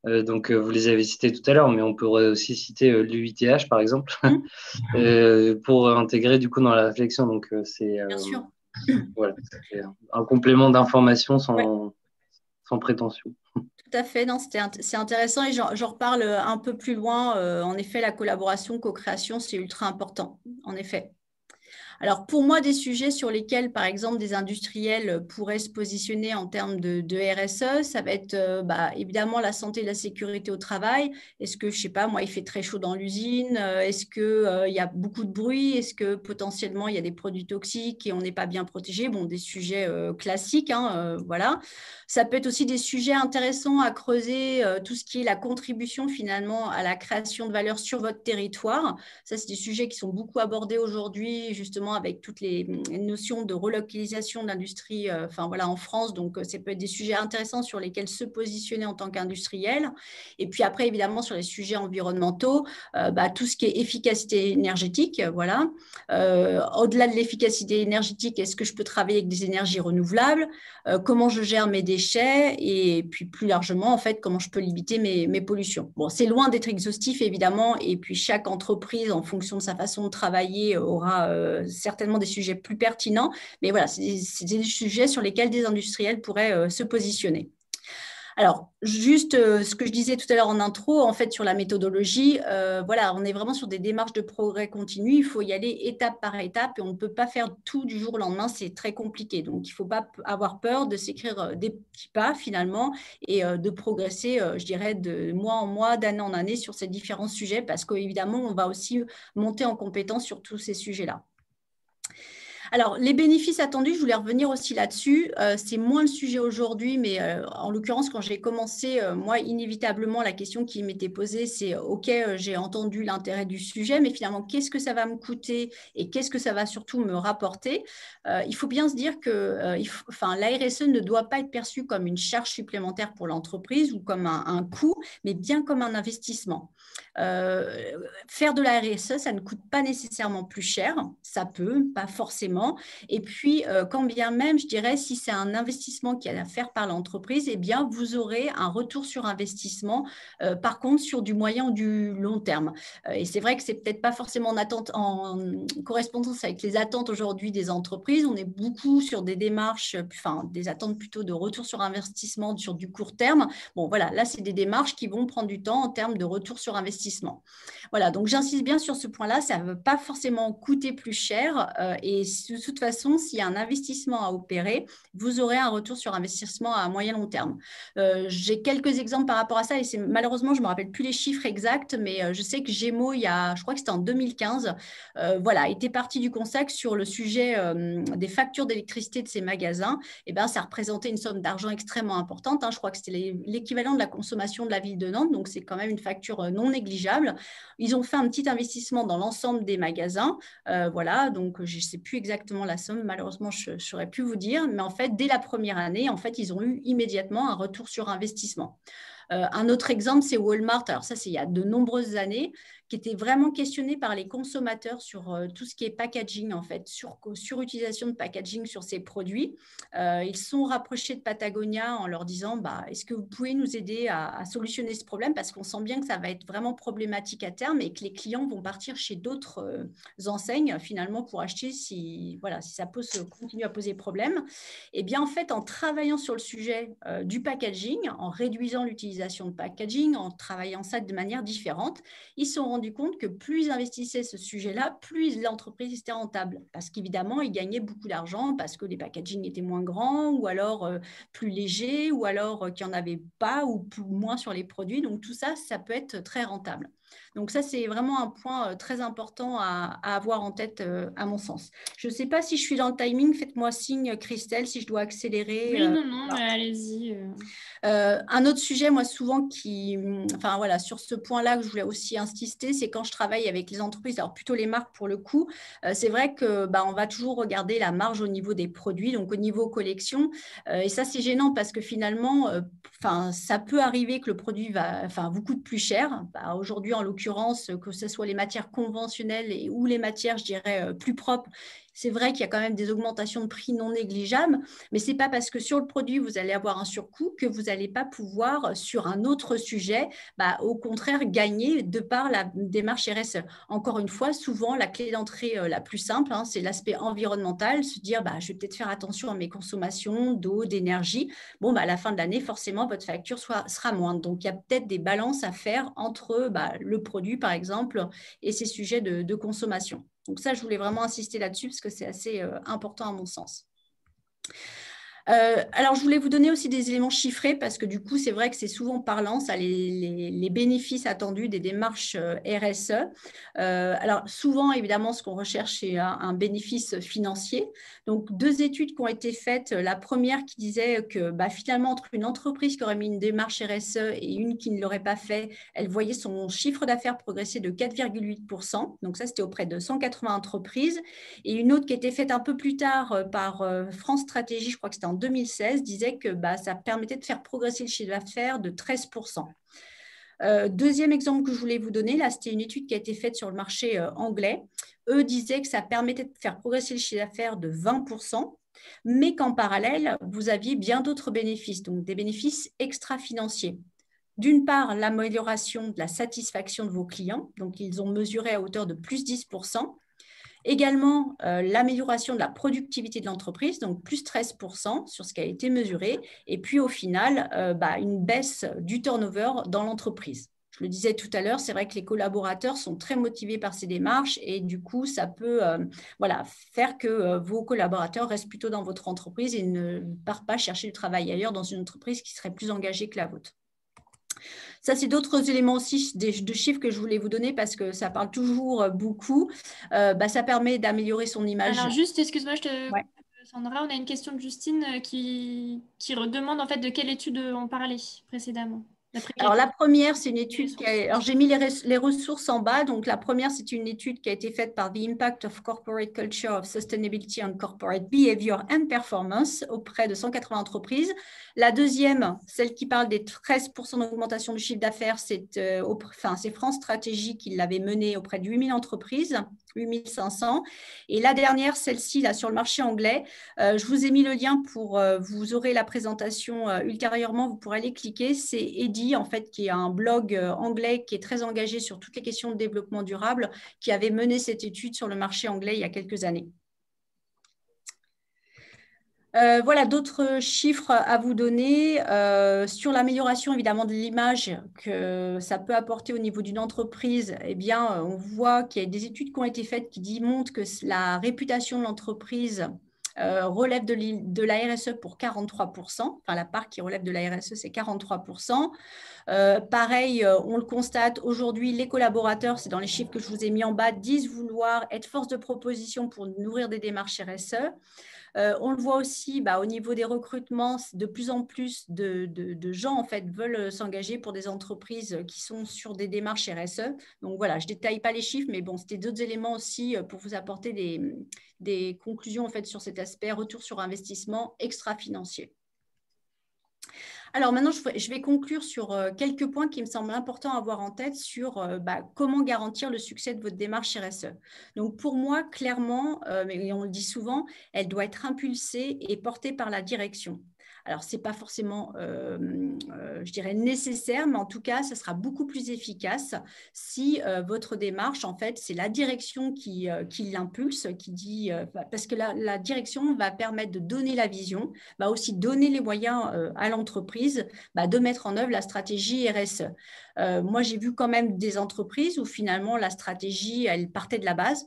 Donc, vous les avez citées tout à l'heure, mais on pourrait aussi citer l'UITH, par exemple, pour intégrer du coup dans la réflexion. Donc, c'est Bien sûr. Voilà, c'est un complément d'information sans prétention. Tout à fait, non, c'est intéressant et j'en reparle un peu plus loin. En effet, la collaboration, co-création, c'est ultra important, en effet. Alors, pour moi, des sujets sur lesquels, par exemple, des industriels pourraient se positionner en termes de RSE, ça va être évidemment la santé et la sécurité au travail. Est-ce que, je ne sais pas, moi, il fait très chaud dans l'usine? Est-ce qu'il y a beaucoup de bruit? Est-ce que potentiellement, il y a des produits toxiques et on n'est pas bien protégé? Bon, des sujets classiques, voilà. Ça peut être aussi des sujets intéressants à creuser, tout ce qui est la contribution finalement à la création de valeur sur votre territoire. Ça, c'est des sujets qui sont beaucoup abordés aujourd'hui, justement, avec toutes les notions de relocalisation de l'industrie en France. Donc, ça peut être des sujets intéressants sur lesquels se positionner en tant qu'industriel. Et puis après, évidemment, sur les sujets environnementaux, tout ce qui est efficacité énergétique, voilà. Au-delà de l'efficacité énergétique, est-ce que je peux travailler avec des énergies renouvelables? Comment je gère mes déchets? Et puis, plus largement, en fait, comment je peux limiter mes pollutions? Bon, c'est loin d'être exhaustif, évidemment. Et puis, chaque entreprise, en fonction de sa façon de travailler, aura certainement des sujets plus pertinents. Mais voilà, c'est des sujets sur lesquels des industriels pourraient se positionner. Alors, juste ce que je disais tout à l'heure en intro, en fait, sur la méthodologie, voilà, on est vraiment sur des démarches de progrès continu. Il faut y aller étape par étape et on ne peut pas faire tout du jour au lendemain. C'est très compliqué. Donc, il ne faut pas avoir peur de s'écrire des petits pas finalement et de progresser, je dirais, de mois en mois, d'année en année sur ces différents sujets parce qu'évidemment, on va aussi monter en compétence sur tous ces sujets-là. Alors, les bénéfices attendus, je voulais revenir aussi là-dessus. C'est moins le sujet aujourd'hui, mais en l'occurrence, quand j'ai commencé, moi, inévitablement, la question qui m'était posée, c'est OK, j'ai entendu l'intérêt du sujet, mais finalement, qu'est-ce que ça va me coûter et qu'est-ce que ça va surtout me rapporter? Il faut bien se dire que la RSE ne doit pas être perçue comme une charge supplémentaire pour l'entreprise ou comme un coût, mais bien comme un investissement. Faire de la RSE, ça ne coûte pas nécessairement plus cher, ça peut, pas forcément. Et puis, quand bien même, je dirais, si c'est un investissement qui est à faire par l'entreprise, eh bien, vous aurez un retour sur investissement, par contre, sur du moyen ou du long terme. Et c'est vrai que c'est peut-être pas forcément en correspondance avec les attentes aujourd'hui des entreprises. On est beaucoup sur des démarches, des attentes plutôt de retour sur investissement sur du court terme. Bon, voilà, là, c'est des démarches qui vont prendre du temps en termes de retour sur investissement. Voilà, donc j'insiste bien sur ce point-là, ça ne veut pas forcément coûter plus cher et de toute façon, s'il y a un investissement à opérer, vous aurez un retour sur investissement à moyen long terme. J'ai quelques exemples par rapport à ça et malheureusement, je ne me rappelle plus les chiffres exacts, mais je sais que Gémeaux, je crois que c'était en 2015, était parti du constat sur le sujet des factures d'électricité de ces magasins. Et ça représentait une somme d'argent extrêmement importante. Je crois que c'était l'équivalent de la consommation de la ville de Nantes, donc c'est quand même une facture non négligeable. Ils ont fait un petit investissement dans l'ensemble des magasins. Donc je ne sais plus exactement exactement la somme. Malheureusement, je ne saurais plus vous dire. Mais en fait, dès la première année, en fait, ils ont eu immédiatement un retour sur investissement. Un autre exemple, c'est Walmart. Alors ça, c'est il y a de nombreuses années, qui était vraiment questionné par les consommateurs sur tout ce qui est packaging, en fait, surutilisation de packaging sur ces produits. Ils sont rapprochés de Patagonia en leur disant est-ce que vous pouvez nous aider à solutionner ce problème, parce qu'on sent bien que ça va être vraiment problématique à terme et que les clients vont partir chez d'autres enseignes finalement pour acheter si ça continue à poser problème. Et bien en fait, en travaillant sur le sujet du packaging, en réduisant l'utilisation de packaging, en travaillant ça de manière différente, ils se sont rendus compte que plus ils investissaient ce sujet-là, plus l'entreprise était rentable. Parce qu'évidemment, ils gagnaient beaucoup d'argent parce que les packaging étaient moins grands ou alors plus légers ou alors qu'il n'y en avait pas ou moins sur les produits. Donc tout ça, ça peut être très rentable. Donc ça, c'est vraiment un point très important à avoir en tête, à mon sens. Je ne sais pas si je suis dans le timing. Faites-moi signe, Christelle, si je dois accélérer. Oui, non, allez-y. Un autre sujet, moi, souvent, sur ce point-là que je voulais aussi insister, c'est quand je travaille avec les entreprises, alors plutôt les marques pour le coup, c'est vrai que on va toujours regarder la marge au niveau des produits, donc au niveau collection. Et ça, c'est gênant parce que finalement, ça peut arriver que le produit vous coûte plus cher. Aujourd'hui, en l'occurrence, que ce soit les matières conventionnelles ou les matières, je dirais, plus propres, c'est vrai qu'il y a quand même des augmentations de prix non négligeables, mais ce n'est pas parce que sur le produit, vous allez avoir un surcoût que vous n'allez pas pouvoir, sur un autre sujet, au contraire, gagner de par la démarche RSE. Encore une fois, souvent, la clé d'entrée la plus simple, c'est l'aspect environnemental, se dire je vais peut-être faire attention à mes consommations d'eau, d'énergie. À la fin de l'année, forcément, votre facture sera moindre. Donc, il y a peut-être des balances à faire entre le produit, par exemple, et ces sujets de consommation. Donc ça, je voulais vraiment insister là-dessus parce que c'est assez important à mon sens. Alors, je voulais vous donner aussi des éléments chiffrés parce que du coup, c'est vrai que c'est souvent parlant, ça, les bénéfices attendus des démarches RSE. Alors, souvent, évidemment, ce qu'on recherche, c'est un bénéfice financier. Donc, 2 études qui ont été faites. La première qui disait que finalement, entre une entreprise qui aurait mis une démarche RSE et une qui ne l'aurait pas fait, elle voyait son chiffre d'affaires progresser de 4,8%. Donc, ça, c'était auprès de 180 entreprises. Et une autre qui a été faite un peu plus tard par France Stratégie, je crois que c'était en 2016, disait que ça permettait de faire progresser le chiffre d'affaires de 13%. Deuxième exemple que je voulais vous donner, là, c'était une étude qui a été faite sur le marché anglais. Eux disaient que ça permettait de faire progresser le chiffre d'affaires de 20%, mais qu'en parallèle, vous aviez bien d'autres bénéfices, donc des bénéfices extra-financiers. D'une part, l'amélioration de la satisfaction de vos clients, donc ils ont mesuré à hauteur de plus 10%. Également, l'amélioration de la productivité de l'entreprise, donc plus 13% sur ce qui a été mesuré. Et puis, au final, une baisse du turnover dans l'entreprise. Je le disais tout à l'heure, c'est vrai que les collaborateurs sont très motivés par ces démarches et du coup, ça peut faire que vos collaborateurs restent plutôt dans votre entreprise et ne partent pas chercher du travail ailleurs dans une entreprise qui serait plus engagée que la vôtre. Ça, c'est d'autres éléments aussi de chiffres que je voulais vous donner parce que ça parle toujours beaucoup. Ça permet d'améliorer son image. Alors juste, excuse-moi, Sandra, on a une question de Justine qui demande en fait de quelle étude on parlait précédemment. Alors, la première, c'est une étude alors, j'ai mis les ressources en bas. Donc, la première, c'est une étude qui a été faite par The Impact of Corporate Culture of Sustainability on Corporate Behavior and Performance auprès de 180 entreprises. La deuxième, celle qui parle des 13% d'augmentation du chiffre d'affaires, c'est France Stratégie qui l'avait menée auprès de 8000 entreprises, 8500. Et la dernière, celle-ci, là, sur le marché anglais, je vous ai mis le lien pour, vous aurez la présentation ultérieurement, vous pourrez aller cliquer. C'est Eddy, en fait, qui est un blog anglais qui est très engagé sur toutes les questions de développement durable, qui avait mené cette étude sur le marché anglais il y a quelques années. Voilà d'autres chiffres à vous donner sur l'amélioration évidemment de l'image que ça peut apporter au niveau d'une entreprise. Eh bien, on voit qu'il y a des études qui ont été faites qui montrent que la réputation de l'entreprise relève de la RSE pour 43%. Enfin, la part qui relève de la RSE, c'est 43%. Pareil, on le constate aujourd'hui, les collaborateurs, c'est dans les chiffres que je vous ai mis en bas, disent vouloir être force de proposition pour nourrir des démarches RSE. On le voit aussi au niveau des recrutements, de plus en plus de gens en fait, veulent s'engager pour des entreprises qui sont sur des démarches RSE. Donc voilà, je ne détaille pas les chiffres, mais bon, c'était d'autres éléments aussi pour vous apporter des conclusions en fait, sur cet aspect retour sur investissement extra-financier. Alors maintenant, je vais conclure sur quelques points qui me semblent importants à avoir en tête sur comment garantir le succès de votre démarche RSE. Donc pour moi, clairement, mais on le dit souvent, elle doit être impulsée et portée par la direction. Alors, ce n'est pas forcément, je dirais, nécessaire, mais en tout cas, ça sera beaucoup plus efficace si votre démarche, en fait, c'est la direction qui l'impulse, qui dit, parce que la direction va permettre de donner la vision, va aussi donner les moyens à l'entreprise de mettre en œuvre la stratégie RSE. Moi, j'ai vu quand même des entreprises où finalement, la stratégie, elle partait de la base,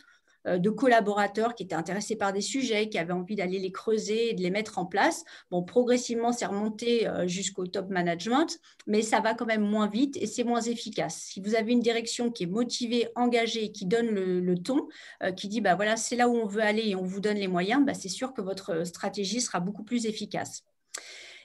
de collaborateurs qui étaient intéressés par des sujets, qui avaient envie d'aller les creuser et de les mettre en place. Bon, progressivement, c'est remonté jusqu'au top management, mais ça va quand même moins vite et c'est moins efficace. Si vous avez une direction qui est motivée, engagée, qui donne le ton, qui dit voilà, c'est là où on veut aller et on vous donne les moyens, c'est sûr que votre stratégie sera beaucoup plus efficace.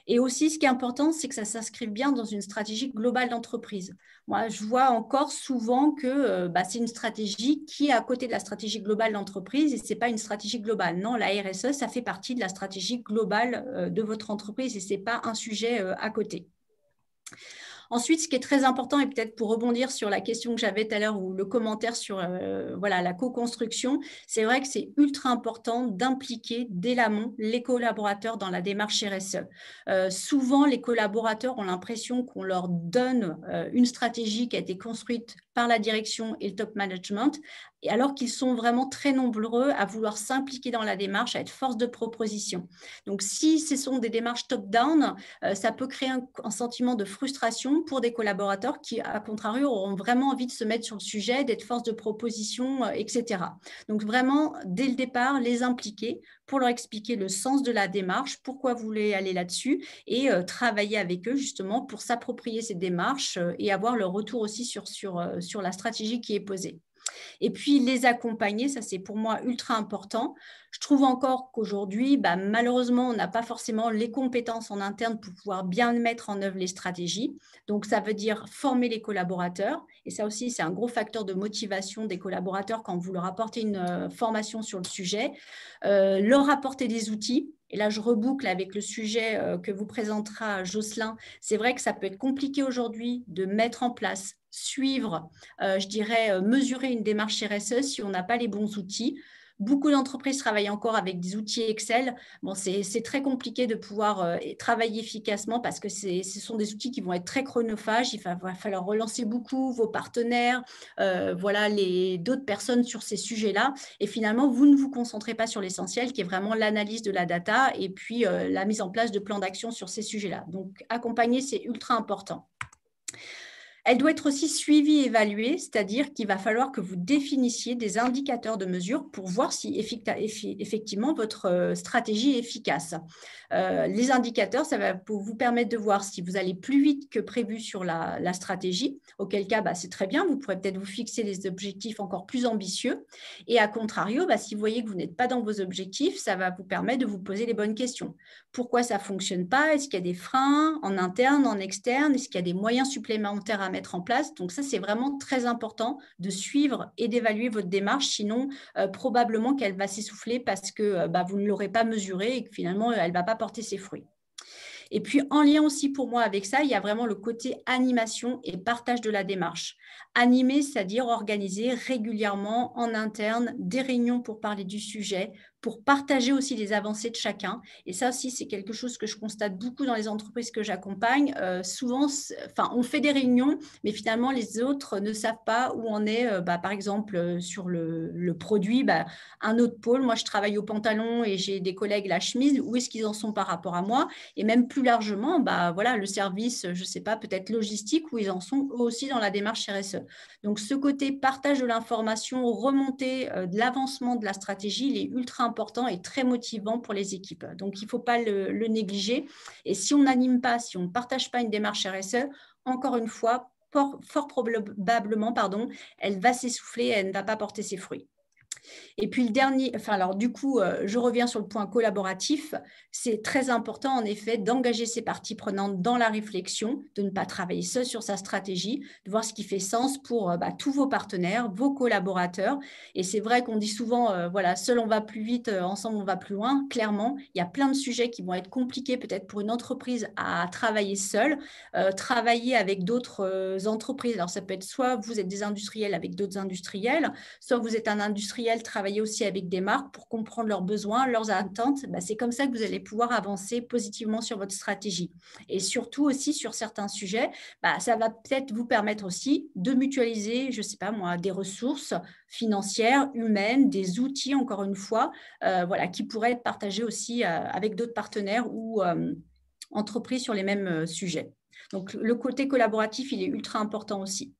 Et aussi, ce qui est important, c'est que ça s'inscrive bien dans une stratégie globale d'entreprise. Moi, je vois encore souvent que c'est une stratégie qui est à côté de la stratégie globale d'entreprise et ce n'est pas une stratégie globale. Non, la RSE, ça fait partie de la stratégie globale de votre entreprise et ce n'est pas un sujet à côté. Ensuite, ce qui est très important, et peut-être pour rebondir sur la question que j'avais tout à l'heure ou le commentaire sur la co-construction, c'est vrai que c'est ultra important d'impliquer dès l'amont les collaborateurs dans la démarche RSE. Souvent, les collaborateurs ont l'impression qu'on leur donne une stratégie qui a été construite par la direction et le top management, et alors qu'ils sont vraiment très nombreux à vouloir s'impliquer dans la démarche, à être force de proposition. Donc, si ce sont des démarches top-down, ça peut créer un sentiment de frustration pour des collaborateurs qui, à contrario, auront vraiment envie de se mettre sur le sujet, d'être force de proposition, etc. Donc, vraiment, dès le départ, les impliquer pour leur expliquer le sens de la démarche, pourquoi vous voulez aller là-dessus et travailler avec eux justement pour s'approprier ces démarches et avoir leur retour aussi sur la stratégie qui est posée. Et puis, les accompagner, ça c'est pour moi ultra important. Je trouve encore qu'aujourd'hui, malheureusement, on n'a pas forcément les compétences en interne pour pouvoir bien mettre en œuvre les stratégies. Donc, ça veut dire former les collaborateurs. Et ça aussi, c'est un gros facteur de motivation des collaborateurs quand vous leur apportez une formation sur le sujet. Leur apporter des outils. Et là, je reboucle avec le sujet que vous présentera Jocelyn. C'est vrai que ça peut être compliqué aujourd'hui de mettre en place, suivre, je dirais, mesurer une démarche RSE si on n'a pas les bons outils. Beaucoup d'entreprises travaillent encore avec des outils Excel. Bon, c'est très compliqué de pouvoir travailler efficacement parce que ce sont des outils qui vont être très chronophages. Il va falloir relancer beaucoup vos partenaires, d'autres personnes sur ces sujets-là. Et finalement, vous ne vous concentrez pas sur l'essentiel qui est vraiment l'analyse de la data et puis la mise en place de plans d'action sur ces sujets-là. Donc, accompagner, c'est ultra important. Elle doit être aussi suivie et évaluée, c'est-à-dire qu'il va falloir que vous définissiez des indicateurs de mesure pour voir si effectivement votre stratégie est efficace. Les indicateurs, ça va vous permettre de voir si vous allez plus vite que prévu sur la stratégie, auquel cas c'est très bien, vous pourrez peut-être vous fixer des objectifs encore plus ambitieux. Et à contrario, si vous voyez que vous n'êtes pas dans vos objectifs, ça va vous permettre de vous poser les bonnes questions. Pourquoi ça ne fonctionne pas? Est-ce qu'il y a des freins en interne, en externe? Est-ce qu'il y a des moyens supplémentaires à mettre en place? Donc ça, c'est vraiment très important de suivre et d'évaluer votre démarche, sinon probablement qu'elle va s'essouffler parce que vous ne l'aurez pas mesurée et que finalement, elle ne va pas porter ses fruits. Et puis, en lien aussi pour moi avec ça, il y a vraiment le côté animation et partage de la démarche. Animer, c'est-à-dire organiser régulièrement en interne des réunions pour parler du sujet, pour partager aussi les avancées de chacun. Et ça aussi, c'est quelque chose que je constate beaucoup dans les entreprises que j'accompagne. Souvent, on fait des réunions, mais finalement, les autres ne savent pas où on est, par exemple, sur le produit. Un autre pôle, moi, je travaille au pantalon et j'ai des collègues la chemise. Où est-ce qu'ils en sont par rapport à moi? Et même plus largement, le service, je ne sais pas, peut-être logistique, où ils en sont aussi dans la démarche RSE. Donc, ce côté partage de l'information, remontée de l'avancement de la stratégie, il est ultra important et très motivant pour les équipes. Donc, il ne faut pas le négliger. Et si on n'anime pas, si on ne partage pas une démarche RSE, encore une fois, fort probablement, elle va s'essouffler, elle ne va pas porter ses fruits. Et puis le dernier, enfin alors du coup, je reviens sur le point collaboratif. C'est très important en effet d'engager ces parties prenantes dans la réflexion, de ne pas travailler seul sur sa stratégie, de voir ce qui fait sens pour tous vos partenaires, vos collaborateurs. Et c'est vrai qu'on dit souvent, voilà, seul on va plus vite, ensemble on va plus loin. Clairement, il y a plein de sujets qui vont être compliqués peut-être pour une entreprise à travailler seule, travailler avec d'autres entreprises. Alors ça peut être soit vous êtes des industriels avec d'autres industriels, soit vous êtes un industriel, travaillez aussi avec des marques pour comprendre leurs besoins, leurs attentes. C'est comme ça que vous allez pouvoir avancer positivement sur votre stratégie. Et surtout aussi sur certains sujets, ça va peut-être vous permettre aussi de mutualiser, je ne sais pas moi, des ressources financières, humaines, des outils, encore une fois, voilà, qui pourraient être partagés aussi avec d'autres partenaires ou entreprises sur les mêmes sujets. Donc, le côté collaboratif, il est ultra important aussi.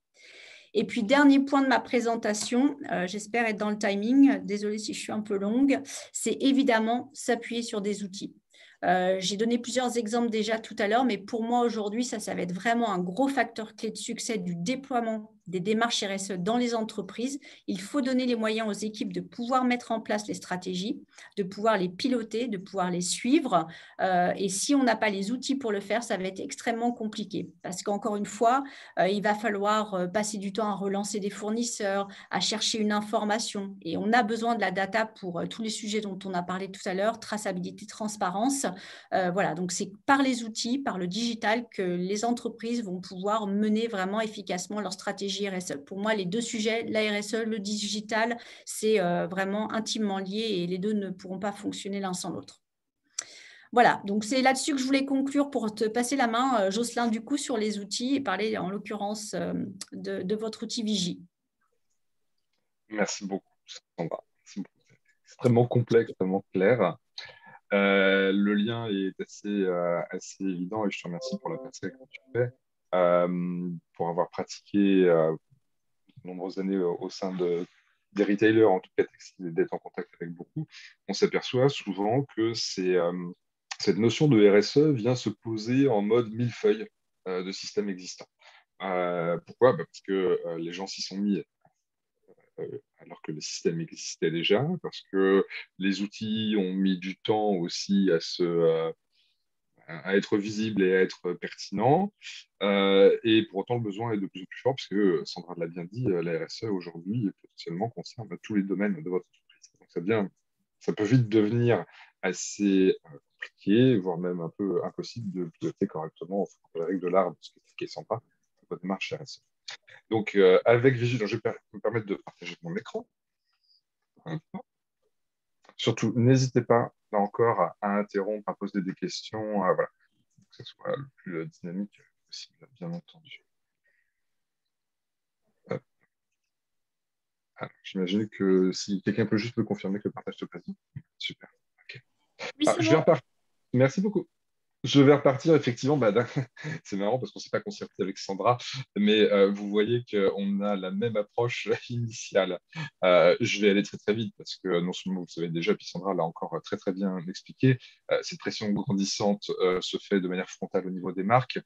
Et puis, dernier point de ma présentation, j'espère être dans le timing, désolée si je suis un peu longue, c'est évidemment s'appuyer sur des outils. J'ai donné plusieurs exemples déjà tout à l'heure, mais pour moi aujourd'hui, ça va être vraiment un gros facteur clé de succès du déploiement des démarches RSE dans les entreprises. Il faut donner les moyens aux équipes de pouvoir mettre en place les stratégies, de pouvoir les piloter, de pouvoir les suivre. Et si on n'a pas les outils pour le faire, ça va être extrêmement compliqué. Parce qu'encore une fois, il va falloir passer du temps à relancer des fournisseurs, à chercher une information. Et on a besoin de la data pour tous les sujets dont on a parlé tout à l'heure, traçabilité, transparence. Voilà, donc c'est par les outils, par le digital que les entreprises vont pouvoir mener vraiment efficacement leur stratégie RSE. Pour moi, les deux sujets, la RSE, le digital, c'est vraiment intimement lié et les deux ne pourront pas fonctionner l'un sans l'autre. Voilà, donc c'est là-dessus que je voulais conclure pour te passer la main, Jocelyn, du coup, sur les outils et parler en l'occurrence de votre outil Vigie. Merci beaucoup, Sandra. C'est extrêmement complet, extrêmement clair. Le lien est assez évident et je te remercie pour la partie que tu fais. Pour avoir pratiqué de nombreuses années au sein des retailers, en tout cas textiles, et d'être en contact avec beaucoup, on s'aperçoit souvent que cette notion de RSE vient se poser en mode millefeuille de systèmes existants. Pourquoi? Parce que les gens s'y sont mis alors que les systèmes existaient déjà, parce que les outils ont mis du temps aussi à être visibles et à être pertinents. Et pour autant, le besoin est de plus en plus fort, parce que Sandra l'a bien dit, la RSE aujourd'hui potentiellement concerne tous les domaines de votre entreprise. Donc ça peut vite devenir assez compliqué, voire même un peu impossible de piloter correctement en règle de l'art, ce qui est sympa, votre démarche RSE. Donc, avec Vigilance, je vais me permettre de partager mon écran. Surtout, n'hésitez pas, là encore, à interrompre, à poser des questions, voilà, que ce soit le plus dynamique possible, bien entendu. J'imagine que si quelqu'un peut juste me confirmer que le partage se passe bien. Super. Okay. Oui, Merci beaucoup. Je vais repartir effectivement, c'est marrant parce qu'on ne s'est pas concerté avec Sandra, mais vous voyez qu'on a la même approche initiale. Je vais aller très très vite parce que non seulement vous le savez déjà, puis Sandra l'a encore très très bien expliqué, cette pression grandissante se fait de manière frontale au niveau des marques,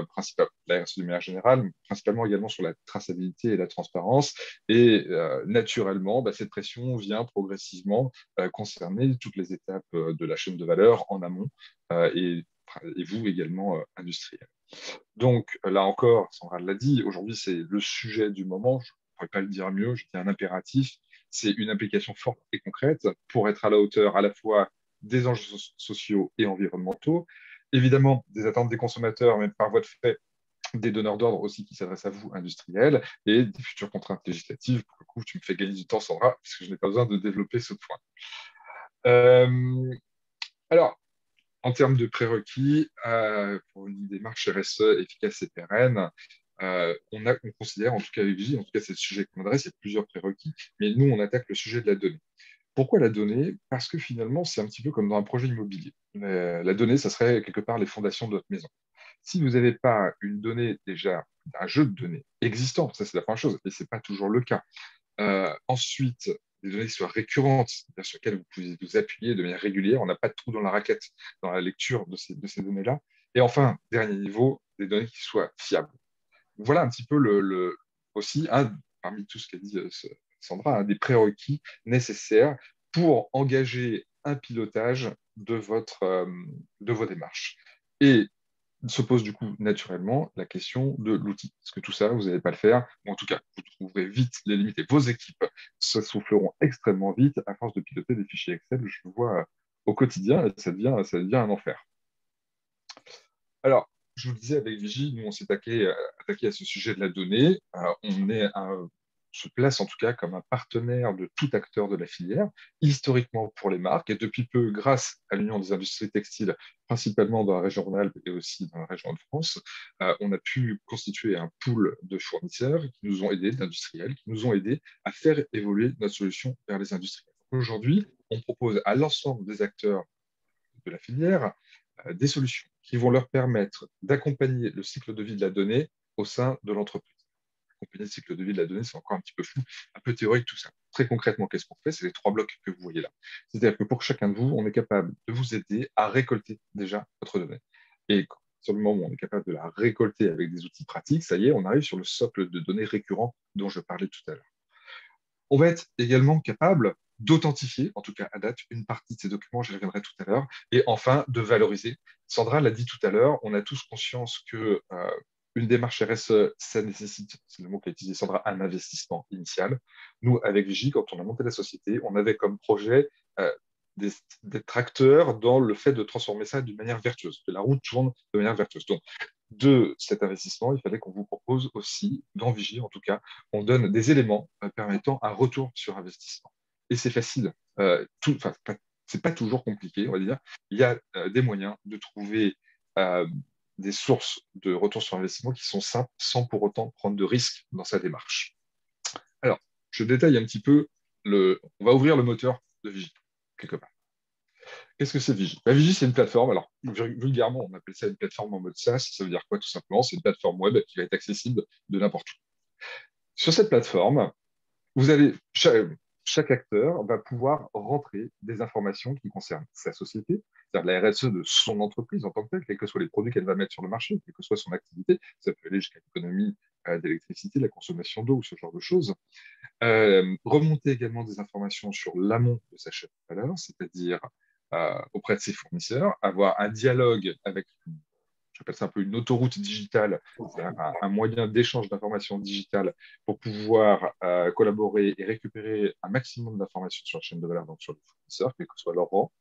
principalement la RSE de manière générale, mais principalement également sur la traçabilité et la transparence. Et naturellement, cette pression vient progressivement concerner toutes les étapes de la chaîne de valeur en amont et vous également industriel. Donc là encore, Sandra l'a dit, aujourd'hui c'est le sujet du moment, je ne pourrais pas le dire mieux, je dis un impératif, c'est une application forte et concrète pour être à la hauteur à la fois des enjeux sociaux et environnementaux, évidemment des attentes des consommateurs, mais par voie de fait des donneurs d'ordre aussi qui s'adressent à vous, industriels, et des futures contraintes législatives. Pour le coup, tu me fais gagner du temps, Sandra, parce que je n'ai pas besoin de développer ce point. Alors, en termes de prérequis, pour une démarche RSE efficace et pérenne, on considère, en tout cas avec Vigie, en tout cas c'est le sujet qu'on adresse, il y a plusieurs prérequis, mais nous on attaque le sujet de la donnée. Pourquoi la donnée? Parce que finalement c'est un petit peu comme dans un projet immobilier. La donnée, ça serait quelque part les fondations de votre maison. Si vous n'avez pas une donnée déjà, un jeu de données existant, ça c'est la première chose, et ce n'est pas toujours le cas. Ensuite, des données qui soient récurrentes, sur lesquelles vous pouvez vous appuyer de manière régulière. On n'a pas de trou dans la raquette dans la lecture de ces données-là. Et enfin, dernier niveau, des données qui soient fiables. Voilà un petit peu aussi, parmi tout ce qu'a dit Sandra, des prérequis nécessaires pour engager un pilotage de vos démarches. Et se pose du coup naturellement la question de l'outil. Parce que tout ça, vous n'allez pas le faire, ou en tout cas, vous trouverez vite les limites. Et vos équipes se souffleront extrêmement vite à force de piloter des fichiers Excel. Je le vois au quotidien et ça devient un enfer. Alors, je vous le disais avec Vigie, nous on s'est attaqué à ce sujet de la donnée. Se place en tout cas comme un partenaire de tout acteur de la filière, historiquement pour les marques, et depuis peu, grâce à l'Union des industries textiles, principalement dans la région Rhône-Alpes et aussi dans la région de France, on a pu constituer un pool de fournisseurs qui nous ont aidés, d'industriels, qui nous ont aidés à faire évoluer notre solution vers les industriels. Aujourd'hui, on propose à l'ensemble des acteurs de la filière des solutions qui vont leur permettre d'accompagner le cycle de vie de la donnée au sein de l'entreprise. Accompagner le cycle de vie de la donnée, c'est encore un petit peu flou, un peu théorique tout ça. Très concrètement, qu'est-ce qu'on fait? C'est les 3 blocs que vous voyez là. C'est-à-dire que pour chacun de vous, on est capable de vous aider à récolter déjà votre donnée. Et sur le moment où on est capable de la récolter avec des outils pratiques, ça y est, on arrive sur le socle de données récurrents dont je parlais tout à l'heure. On va être également capable d'authentifier, en tout cas à date, une partie de ces documents, j'y reviendrai tout à l'heure, et enfin de valoriser. Sandra l'a dit tout à l'heure, on a tous conscience que une démarche RSE, ça nécessite, c'est le mot qu'a utilisé Sandra, un investissement initial. Nous, avec Vigie, quand on a monté la société, on avait comme projet d'être acteurs dans le fait de transformer ça d'une manière vertueuse, que la route tourne de manière vertueuse. Donc, de cet investissement, il fallait qu'on vous propose aussi, dans Vigie en tout cas, on donne des éléments permettant un retour sur investissement. Et c'est facile. C'est pas toujours compliqué, on va dire. Il y a des moyens de trouver des sources de retour sur investissement qui sont simples sans pour autant prendre de risques dans sa démarche. Alors, je détaille un petit peu. On va ouvrir le moteur de Vigie, quelque part. Qu'est-ce que c'est Vigie? Vigie, c'est une plateforme. Alors, vulgairement, on appelle ça une plateforme en mode SaaS. Ça veut dire quoi, tout simplement? C'est une plateforme web qui va être accessible de n'importe où. Sur cette plateforme, vous avez chaque acteur va pouvoir rentrer des informations qui concernent sa société, c'est-à-dire la RSE de son entreprise en tant que telle, quels que soient les produits qu'elle va mettre sur le marché, quelle que soit son activité. Ça peut aller jusqu'à l'économie d'électricité, la consommation d'eau ou ce genre de choses. Remonter également des informations sur l'amont de sa chaîne de valeur, c'est-à-dire auprès de ses fournisseurs, avoir un dialogue avec, j'appelle ça un peu une autoroute digitale, un moyen d'échange d'informations digitales pour pouvoir collaborer et récupérer un maximum d'informations sur la chaîne de valeur, donc sur les fournisseurs, quel que soit leur rang,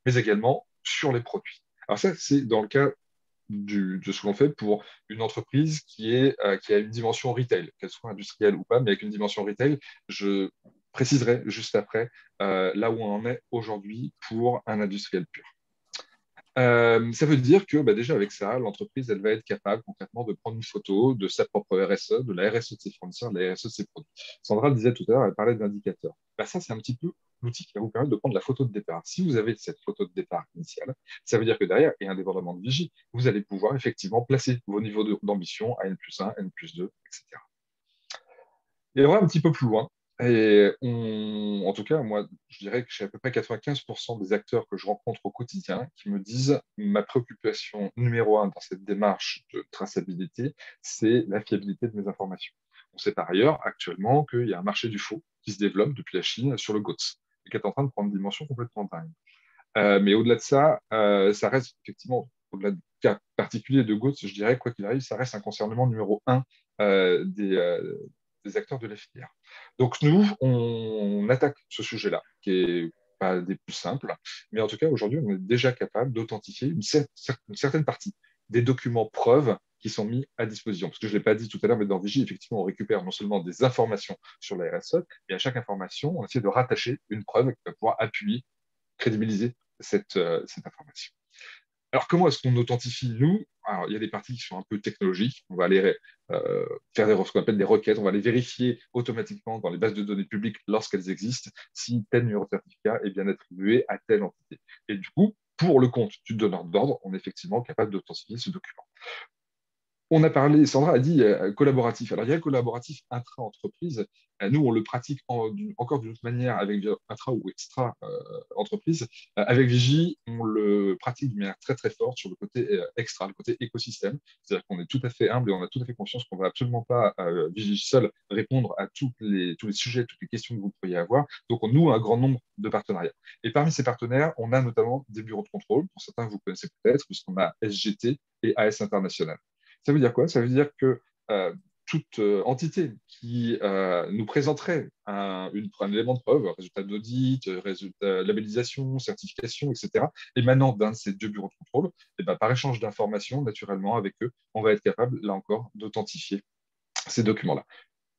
mais également sur les produits. Alors ça, c'est dans le cas de ce qu'on fait pour une entreprise qui a une dimension retail, qu'elle soit industrielle ou pas, mais avec une dimension retail. Je préciserai juste après là où on en est aujourd'hui pour un industriel pur. Ça veut dire que déjà avec ça, l'entreprise elle va être capable concrètement de prendre une photo de sa propre RSE, de la RSE de ses fournisseurs, de la RSE de ses produits. Sandra le disait tout à l'heure, elle parlait d'indicateurs. Ça, c'est un petit peu l'outil qui va vous permettre de prendre la photo de départ. Si vous avez cette photo de départ initiale, ça veut dire que derrière, et indépendamment de Vigie, vous allez pouvoir effectivement placer vos niveaux d'ambition à N+1, N+2, etc. Et on va un petit peu plus loin. Et en tout cas, moi, je dirais que j'ai à peu près 95% des acteurs que je rencontre au quotidien qui me disent ma préoccupation numéro 1 dans cette démarche de traçabilité, c'est la fiabilité de mes informations. On sait par ailleurs actuellement qu'il y a un marché du faux qui se développe depuis la Chine sur le GOTS et qui est en train de prendre une dimension complètement dingue. Mais au-delà de ça, ça reste effectivement, au-delà du cas particulier de GOTS, je dirais, quoi qu'il arrive, ça reste un concernement numéro 1 des acteurs de la filière. Donc nous, on attaque ce sujet-là, qui est pas des plus simples, mais en tout cas, aujourd'hui, on est déjà capable d'authentifier une certaine partie des documents preuves qui sont mis à disposition. Parce que je ne l'ai pas dit tout à l'heure, mais dans Vigie, effectivement, on récupère non seulement des informations sur la RSE, mais à chaque information, on essaie de rattacher une preuve qui va pouvoir appuyer, crédibiliser cette information. Alors, comment est-ce qu'on authentifie, nous? Alors, il y a des parties qui sont un peu technologiques. On va aller faire ce qu'on appelle des requêtes. On va les vérifier automatiquement dans les bases de données publiques lorsqu'elles existent, si tel numéro de certificat est bien attribué à telle entité. Et du coup, pour le compte du donneur d'ordre, on est effectivement capable d'authentifier ce document. On a parlé, Sandra a dit collaboratif. Alors, il y a le collaboratif intra-entreprise. Nous, on le pratique encore d'une autre manière avec intra ou extra-entreprise. Avec Vigie, on le pratique d'une manière très, très forte sur le côté extra, le côté écosystème. C'est-à-dire qu'on est tout à fait humble et on a tout à fait conscience qu'on ne va absolument pas, Vigie seul, répondre à tous les sujets, toutes les questions que vous pourriez avoir. Donc, on noue un grand nombre de partenariats. Et parmi ces partenaires, on a notamment des bureaux de contrôle. Pour certains, vous connaissez peut-être, puisqu'on a SGT et AS International. Ça veut dire quoi? Ça veut dire que toute entité qui nous présenterait un élément de preuve, résultat d'audit, résultat labellisation, certification, etc., émanant d'un de ces deux bureaux de contrôle, et ben, par échange d'informations, naturellement, avec eux, on va être capable, là encore, d'authentifier ces documents-là.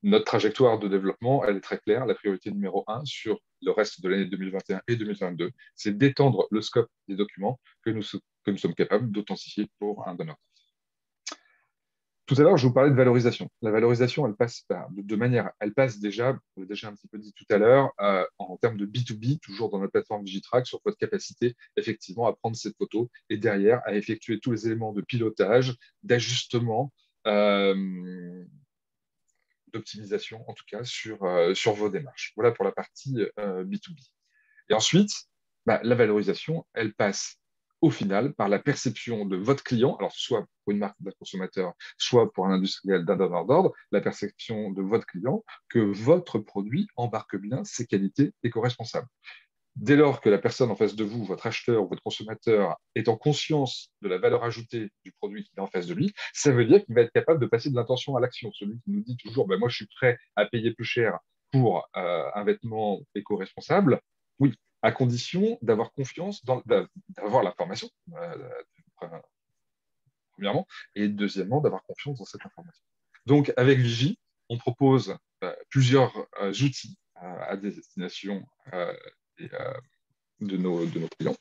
Notre trajectoire de développement, elle est très claire. La priorité numéro 1 sur le reste de l'année 2021 et 2022, c'est d'étendre le scope des documents que nous sommes capables d'authentifier pour un donneur. Tout à l'heure, je vous parlais de valorisation. La valorisation, elle passe de deux manières. Elle passe déjà, on l'a déjà un petit peu dit tout à l'heure, en termes de B2B, toujours dans notre plateforme Digitrack, sur votre capacité effectivement à prendre cette photo et derrière à effectuer tous les éléments de pilotage, d'ajustement, d'optimisation, en tout cas, sur vos démarches. Voilà pour la partie B2B. Et ensuite, la valorisation, elle passe au final par la perception de votre client, alors soit pour une marque d'un consommateur, soit pour un industriel d'un donneur d'ordre, la perception de votre client que votre produit embarque bien ses qualités éco-responsables. Dès lors que la personne en face de vous, votre acheteur ou votre consommateur, est en conscience de la valeur ajoutée du produit qu'il a en face de lui, ça veut dire qu'il va être capable de passer de l'intention à l'action. Celui qui nous dit toujours moi je suis prêt à payer plus cher pour un vêtement éco-responsable, oui, à condition d'avoir confiance, d'avoir l'information, premièrement, et deuxièmement, d'avoir confiance dans cette information. Donc, avec Vigie, on propose plusieurs outils à destination de nos clients.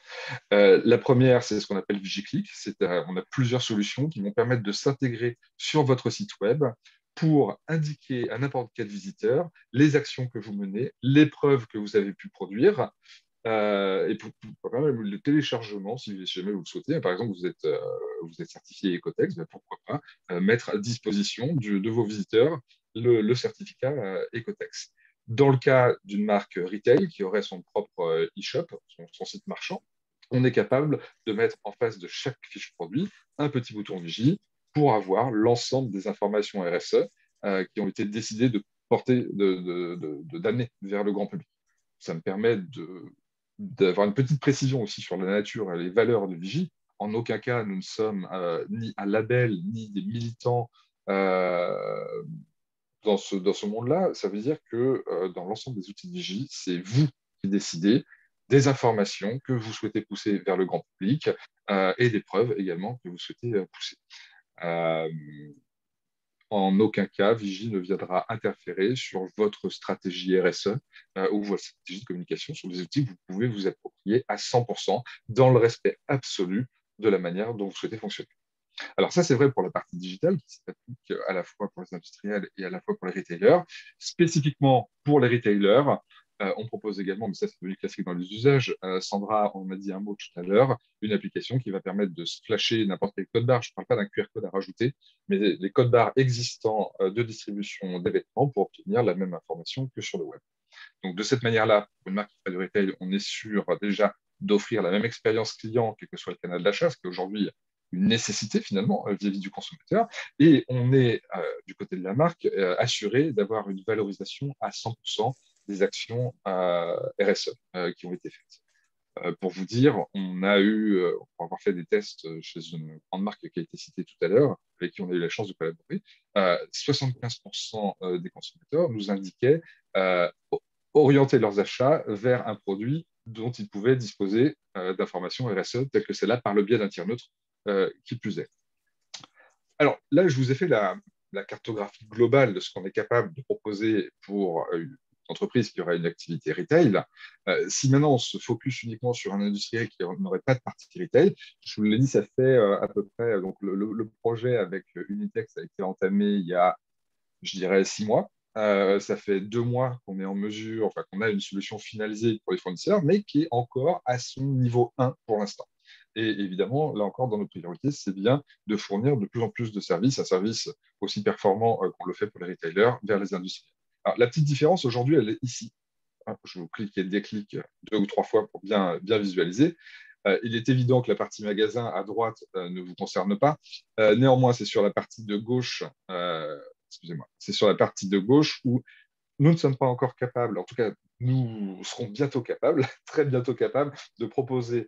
La première, c'est ce qu'on appelle VigiClick. On a plusieurs solutions qui vont permettre de s'intégrer sur votre site web pour indiquer à n'importe quel visiteur les actions que vous menez, les preuves que vous avez pu produire, et pour même le téléchargement, si jamais vous le souhaitez. Par exemple, vous êtes certifié Ecotex, pourquoi pas mettre à disposition de vos visiteurs le certificat Ecotex. Dans le cas d'une marque retail qui aurait son propre e-shop, son site marchand, on est capable de mettre en face de chaque fiche produit un petit bouton Vigie pour avoir l'ensemble des informations RSE qui ont été décidées de porter, d'amener vers le grand public. Ça me permet d'avoir une petite précision aussi sur la nature et les valeurs de Vigie. En aucun cas, nous ne sommes ni un label, ni des militants dans ce monde-là. Ça veut dire que dans l'ensemble des outils de Vigie, c'est vous qui décidez des informations que vous souhaitez pousser vers le grand public et des preuves également que vous souhaitez pousser. En aucun cas, Vigie ne viendra interférer sur votre stratégie RSE ou votre stratégie de communication sur des outils que vous pouvez vous approprier à 100% dans le respect absolu de la manière dont vous souhaitez fonctionner. Alors ça, c'est vrai pour la partie digitale qui s'applique à la fois pour les industriels et à la fois pour les retailers. Spécifiquement pour les retailers, on propose également, mais ça c'est devenu classique dans les usages, Sandra en a dit un mot tout à l'heure, une application qui va permettre de se flasher n'importe quel code barre. Je ne parle pas d'un QR code à rajouter, mais les codes barres existants de distribution des vêtements pour obtenir la même information que sur le web. Donc de cette manière-là, pour une marque qui fait du retail, on est sûr déjà d'offrir la même expérience client, quel que soit le canal d'achat, ce qui est aujourd'hui une nécessité finalement vis-à-vis du consommateur. Et on est, du côté de la marque, assuré d'avoir une valorisation à 100% des actions RSE qui ont été faites. Pour vous dire, on a eu, pour avoir fait des tests chez une grande marque qui a été citée tout à l'heure, avec qui on a eu la chance de collaborer, 75% des consommateurs nous indiquaient orienter leurs achats vers un produit dont ils pouvaient disposer d'informations RSE, telles que celle-là, par le biais d'un tiers neutre, qui plus est. Alors là, je vous ai fait la cartographie globale de ce qu'on est capable de proposer pour une entreprise qui aurait une activité retail. Si maintenant on se focus uniquement sur un industriel qui n'aurait pas de partie retail, je vous l'ai dit, ça fait à peu près, donc le projet avec Unitex a été entamé il y a, je dirais, 6 mois. Ça fait 2 mois qu'on est en mesure, enfin qu'on a une solution finalisée pour les fournisseurs, mais qui est encore à son niveau 1 pour l'instant. Et évidemment, là encore, dans nos priorités, c'est bien de fournir de plus en plus de services, un service aussi performant qu'on le fait pour les retailers, vers les industriels. Alors, la petite différence aujourd'hui, elle est ici. Je vous clique et déclique 2 ou 3 fois pour bien visualiser. Il est évident que la partie magasin à droite ne vous concerne pas. Néanmoins, c'est sur la partie de gauche, excusez-moi, c'est sur la partie de gauche où nous ne sommes pas encore capables, en tout cas, nous serons bientôt capables, très bientôt capables, de proposer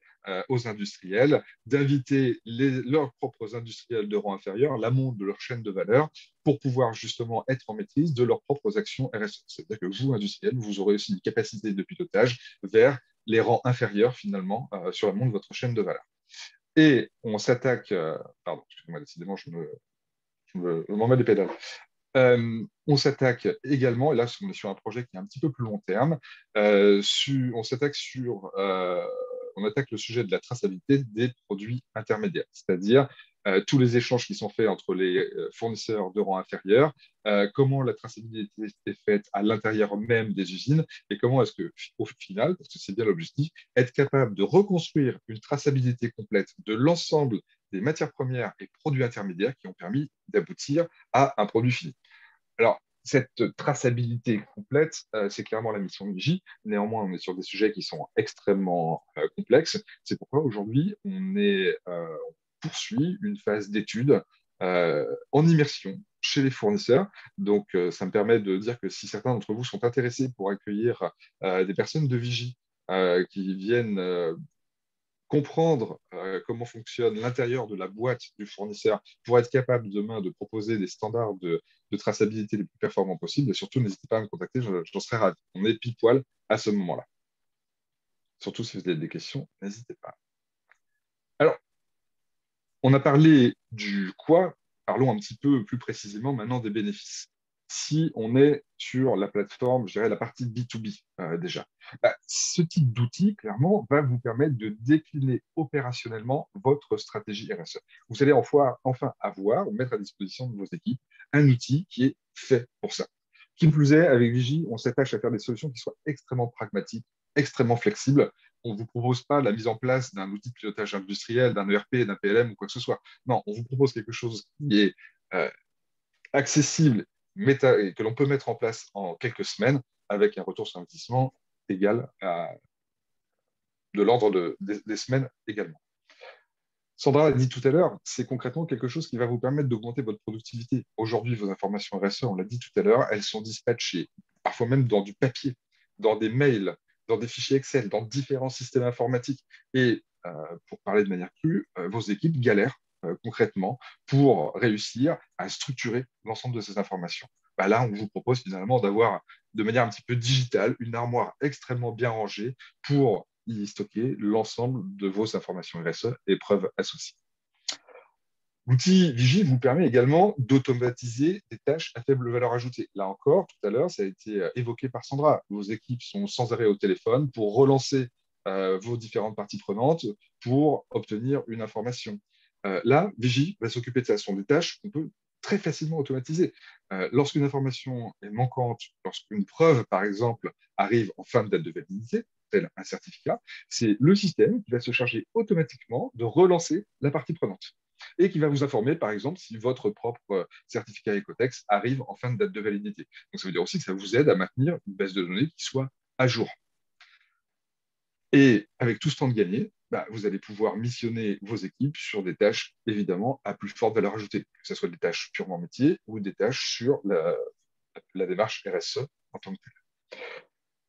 aux industriels d'inviter leurs propres industriels de rang inférieur, l'amont de leur chaîne de valeur, pour pouvoir justement être en maîtrise de leurs propres actions RSE. C'est-à-dire que vous, industriels, vous aurez aussi une capacité de pilotage vers les rangs inférieurs, finalement, sur l'amont de votre chaîne de valeur. Et on s'attaque, pardon, excusez-moi, décidément, je m'en mets des pédales. On s'attaque également, et là on est sur un projet qui est un petit peu plus long terme, on attaque le sujet de la traçabilité des produits intermédiaires, c'est-à-dire tous les échanges qui sont faits entre les fournisseurs de rang inférieur, comment la traçabilité est faite à l'intérieur même des usines, et comment est-ce que, au final, parce que c'est bien l'objectif, être capable de reconstruire une traçabilité complète de l'ensemble des matières premières et produits intermédiaires qui ont permis d'aboutir à un produit fini. Alors, cette traçabilité complète, c'est clairement la mission de Vigie. Néanmoins, on est sur des sujets qui sont extrêmement complexes. C'est pourquoi aujourd'hui, on poursuit une phase d'étude en immersion chez les fournisseurs. Donc, ça me permet de dire que si certains d'entre vous sont intéressés pour accueillir des personnes de Vigie qui viennent comprendre comment fonctionne l'intérieur de la boîte du fournisseur pour être capable demain de proposer des standards de traçabilité les plus performants possibles. Et surtout, n'hésitez pas à me contacter, j'en serai ravi. On est pile poil à ce moment-là. Surtout si vous avez des questions, n'hésitez pas. Alors, on a parlé du quoi, parlons un petit peu plus précisément maintenant des bénéfices. Si on est sur la plateforme, je dirais la partie B2B déjà, ce type d'outil, clairement, va vous permettre de décliner opérationnellement votre stratégie RSE. Vous allez enfin avoir ou mettre à disposition de vos équipes un outil qui est fait pour ça. Qui plus est, avec Vigie, on s'attache à faire des solutions qui soient extrêmement pragmatiques, extrêmement flexibles. On ne vous propose pas la mise en place d'un outil de pilotage industriel, d'un ERP, d'un PLM ou quoi que ce soit. Non, on vous propose quelque chose qui est accessible et que l'on peut mettre en place en quelques semaines avec un retour sur investissement égal de l'ordre des semaines également. Sandra l'a dit tout à l'heure, c'est concrètement quelque chose qui va vous permettre d'augmenter votre productivité. Aujourd'hui, vos informations RSE, on l'a dit tout à l'heure, elles sont dispatchées, parfois même dans du papier, dans des mails, dans des fichiers Excel, dans différents systèmes informatiques. Et pour parler de manière crue, vos équipes galèrent concrètement pour réussir à structurer l'ensemble de ces informations. Là, on vous propose finalement d'avoir de manière un petit peu digitale une armoire extrêmement bien rangée pour y stocker l'ensemble de vos informations RSE et preuves associées. L'outil Vigie vous permet également d'automatiser des tâches à faible valeur ajoutée. Là encore, tout à l'heure, ça a été évoqué par Sandra. Vos équipes sont sans arrêt au téléphone pour relancer vos différentes parties prenantes pour obtenir une information. Là, Vigie va s'occuper de ça. Ce sont des tâches qu'on peut très facilement automatiser. Lorsqu'une information est manquante, lorsqu'une preuve, par exemple, arrive en fin de date de validité, tel un certificat, c'est le système qui va se charger automatiquement de relancer la partie prenante et qui va vous informer, par exemple, si votre propre certificat Ecotex arrive en fin de date de validité. Donc, ça veut dire aussi que ça vous aide à maintenir une base de données qui soit à jour. Et avec tout ce temps de gagné, vous allez pouvoir missionner vos équipes sur des tâches, évidemment, à plus forte valeur ajoutée, que ce soit des tâches purement métier ou des tâches sur la démarche RSE en tant que telle.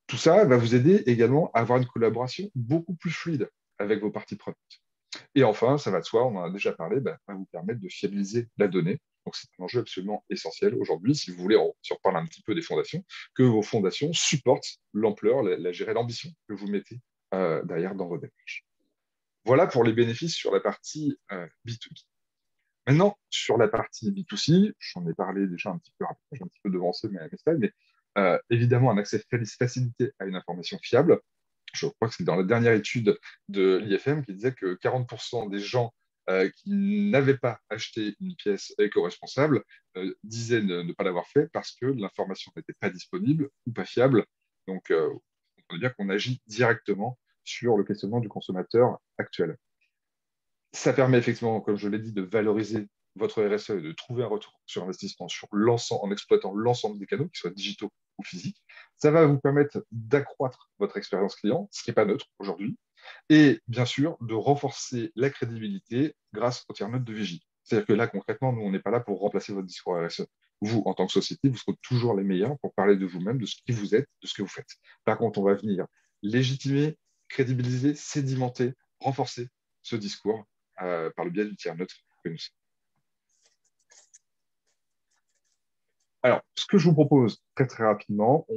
Tout ça va vous aider également à avoir une collaboration beaucoup plus fluide avec vos parties prenantes. Et enfin, ça va de soi, on en a déjà parlé, va vous permettre de fiabiliser la donnée. Donc, c'est un enjeu absolument essentiel aujourd'hui, si vous voulez, si on reparle un petit peu des fondations, que vos fondations supportent l'ampleur, l'ambition que vous mettez derrière dans vos démarches. Voilà pour les bénéfices sur la partie B2B. Maintenant, sur la partie B2C, j'en ai parlé déjà un petit peu, j'ai un petit peu devancé mes slides, mais évidemment, un accès facilité à une information fiable. Je crois que c'est dans la dernière étude de l'IFM qui disait que 40% des gens qui n'avaient pas acheté une pièce éco-responsable disaient ne pas l'avoir fait parce que l'information n'était pas disponible ou pas fiable. Donc, on peut dire qu'on agit directement sur le questionnement du consommateur actuel. Ça permet effectivement, comme je l'ai dit, de valoriser votre RSE et de trouver un retour sur investissement en exploitant l'ensemble des canaux, qu'ils soient digitaux ou physiques. Ça va vous permettre d'accroître votre expérience client, ce qui n'est pas neutre aujourd'hui, et bien sûr de renforcer la crédibilité grâce au tiers neutre de Vigie. C'est-à-dire que là, concrètement, nous, on n'est pas là pour remplacer votre discours RSE. Vous, en tant que société, vous serez toujours les meilleurs pour parler de vous-même, de ce qui vous êtes, de ce que vous faites. Par contre, on va venir légitimer, crédibiliser, sédimenter, renforcer ce discours par le biais du tiers neutre que nous sommes. Alors, ce que je vous propose très très rapidement,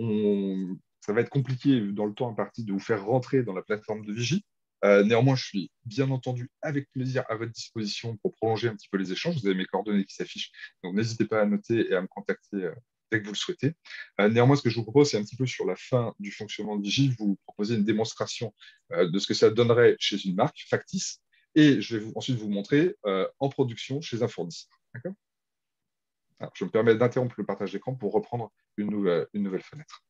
ça va être compliqué dans le temps imparti de vous faire rentrer dans la plateforme de Vigie. Néanmoins, je suis bien entendu avec plaisir à votre disposition pour prolonger un petit peu les échanges. Vous avez mes coordonnées qui s'affichent, donc n'hésitez pas à noter et à me contacter dès que vous le souhaitez. Néanmoins, ce que je vous propose, c'est un petit peu sur la fin du fonctionnement de Vigie, vous proposer une démonstration de ce que ça donnerait chez une marque factice, et je vais ensuite vous montrer en production chez un fournisseur. D'accord ? Alors, je me permets d'interrompre le partage d'écran pour reprendre une nouvelle fenêtre.